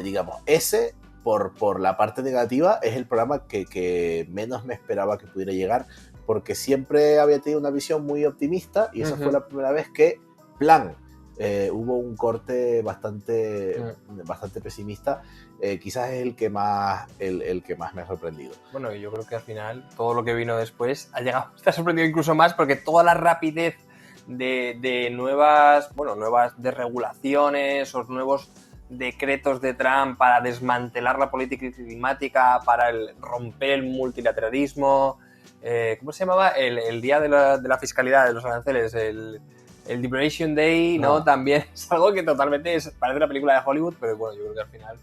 Digamos, ese, por la parte negativa, es el programa que menos me esperaba que pudiera llegar, porque siempre había tenido una visión muy optimista y esa fue la primera vez que, hubo un corte bastante pesimista. Quizás es el que más me ha sorprendido. Bueno, yo creo que al final todo lo que vino después te ha sorprendido incluso más, porque toda la rapidez de nuevas desregulaciones o nuevos decretos de Trump para desmantelar la política climática, para romper el multilateralismo. ¿Cómo se llamaba? El día de la fiscalidad, de los aranceles, el Liberation Day, ¿no? También es algo que totalmente parece una película de Hollywood, pero bueno, yo creo que al final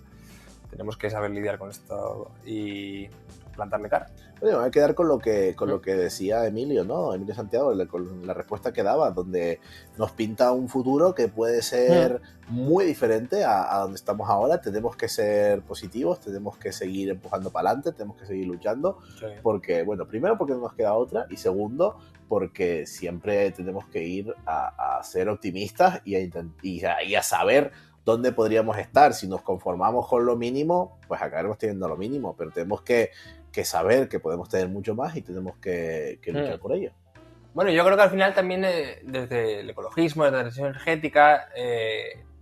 tenemos que saber lidiar con esto y plantarle cara. Bueno, me voy a quedar con lo que decía Emilio, ¿no? Emilio Santiago, con la respuesta que daba, donde nos pinta un futuro que puede ser muy diferente a donde estamos ahora. Tenemos que ser positivos, tenemos que seguir empujando para adelante, tenemos que seguir luchando, porque, bueno, primero porque no nos queda otra, y segundo porque siempre tenemos que ir a ser optimistas y a saber dónde podríamos estar. Si nos conformamos con lo mínimo, pues acabaremos teniendo lo mínimo, pero tenemos que saber que podemos tener mucho más y tenemos que luchar por ello. Bueno, yo creo que al final también desde el ecologismo, desde la transición energética,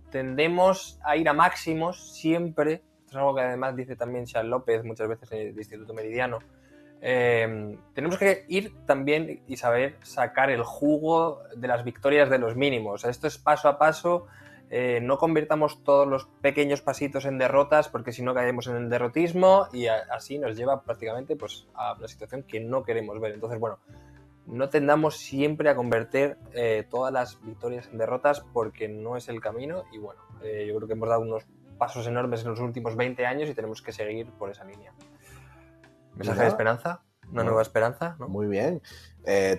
tendemos a ir a máximos siempre. Esto es algo que además dice también Xan López muchas veces del Instituto Meridiano. Tenemos que ir también y saber sacar el jugo de las victorias de los mínimos. Esto es paso a paso. No convirtamos todos los pequeños pasitos en derrotas, porque si no caemos en el derrotismo y así nos lleva prácticamente pues, a una situación que no queremos ver. Entonces, bueno, no tendamos siempre a convertir todas las victorias en derrotas, porque no es el camino. Y bueno, yo creo que hemos dado unos pasos enormes en los últimos 20 años y tenemos que seguir por esa línea. ¿Mensaje de esperanza? ¿Una nueva esperanza? ¿No? Muy bien.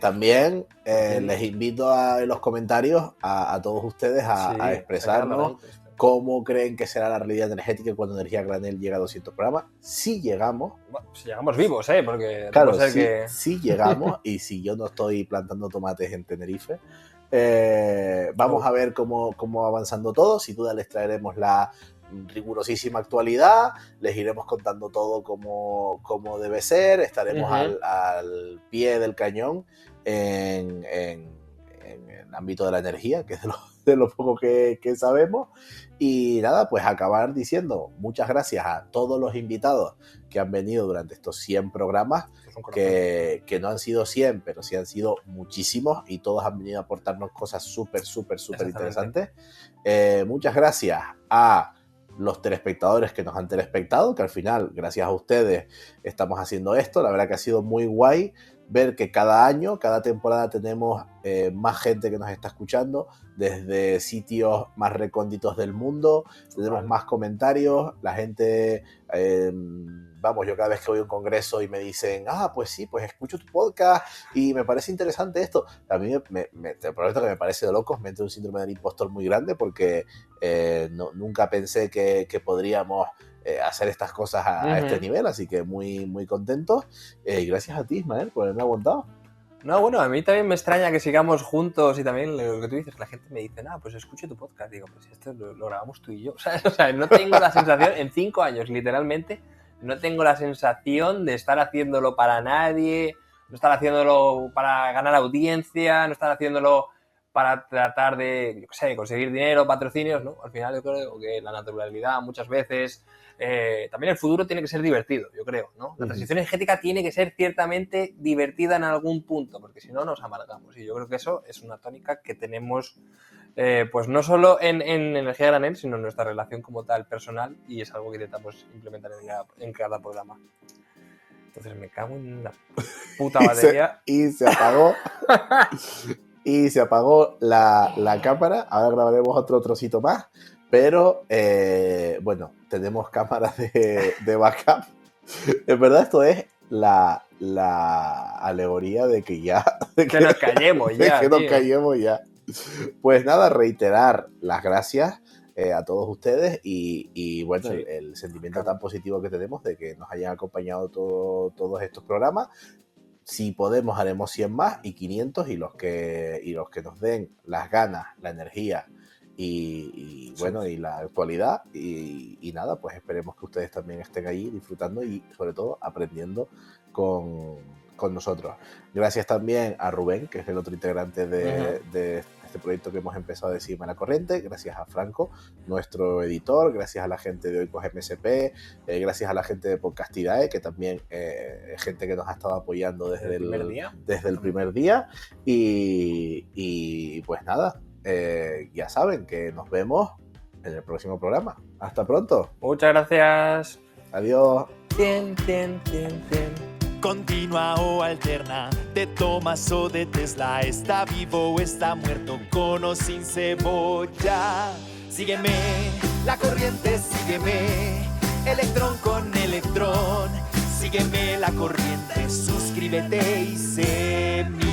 También les invito en los comentarios a todos ustedes a expresarnos cómo creen que será la realidad energética cuando Energía Granel llega a 200 programas. Si llegamos. Bueno, si llegamos vivos, porque claro, puede ser si llegamos y si yo no estoy plantando tomates en Tenerife. Vamos a ver cómo va avanzando todo. Sin duda les traeremos la rigurosísima actualidad, les iremos contando todo como debe ser, estaremos al pie del cañón en el ámbito de la energía, que es de lo poco que sabemos. Y nada, pues acabar diciendo muchas gracias a todos los invitados que han venido durante estos 100 programas, que no han sido 100, pero sí han sido muchísimos, y todos han venido a aportarnos cosas súper interesantes. Muchas gracias a los telespectadores que nos han telespectado, que al final, gracias a ustedes, estamos haciendo esto. La verdad que ha sido muy guay ver que cada año, cada temporada tenemos más gente que nos está escuchando desde sitios más recónditos del mundo, tenemos más comentarios, la gente... Vamos, yo cada vez que voy a un congreso y me dicen, pues sí, pues escucho tu podcast y me parece interesante esto. A mí te prometo que me parece de locos, me entra un síndrome del impostor muy grande, porque nunca pensé que podríamos hacer estas cosas a este nivel, así que muy, muy contentos. Y gracias a ti, Ismael, por haberme aguantado. No, bueno, a mí también me extraña que sigamos juntos, y también lo que tú dices, la gente me dice, pues escucho tu podcast. Digo, pues esto lo grabamos tú y yo. O sea, no tengo la sensación, en 5 años, literalmente, no tengo la sensación de estar haciéndolo para nadie, no estar haciéndolo para ganar audiencia, no estar haciéndolo para tratar de, yo qué sé, conseguir dinero, patrocinios, ¿no? Al final yo creo que la naturalidad muchas veces, también el futuro tiene que ser divertido, yo creo, ¿no? La transición energética tiene que ser ciertamente divertida en algún punto, porque si no nos amargamos, y yo creo que eso es una tónica que tenemos, pues no solo en Energía Granel, sino en nuestra relación como tal personal, y es algo que intentamos implementar en cada programa. Entonces me cago en la puta batería. Y se apagó. Y se apagó la cámara. Ahora grabaremos otro trocito más. Pero, bueno, tenemos cámaras de backup. En verdad, esto es la alegoría de que ya... Que nos callemos ya. Que nos callemos ya. Pues nada, reiterar las gracias a todos ustedes y bueno, sí, el sentimiento tan positivo que tenemos de que nos hayan acompañado todos estos programas. Si podemos, haremos 100 más y 500, y los que nos den las ganas, la energía y bueno, y la actualidad, y nada, pues esperemos que ustedes también estén ahí disfrutando y sobre todo aprendiendo con nosotros. Gracias también a Rubén, que es el otro integrante de este proyecto que hemos empezado a decir la corriente. Gracias a Franco, nuestro editor. Gracias a la gente de Oikos MSP. Gracias a la gente de Podcastidae, que también es gente que nos ha estado apoyando desde el primer día. Y pues nada, ya saben que nos vemos en el próximo programa. Hasta pronto. Muchas gracias. Adiós. 100. Continua o alterna, de Thomas o de Tesla, está vivo o está muerto, con o sin cebolla. Sígueme, la corriente, sígueme, electrón con electrón, sígueme la corriente, suscríbete y sé mi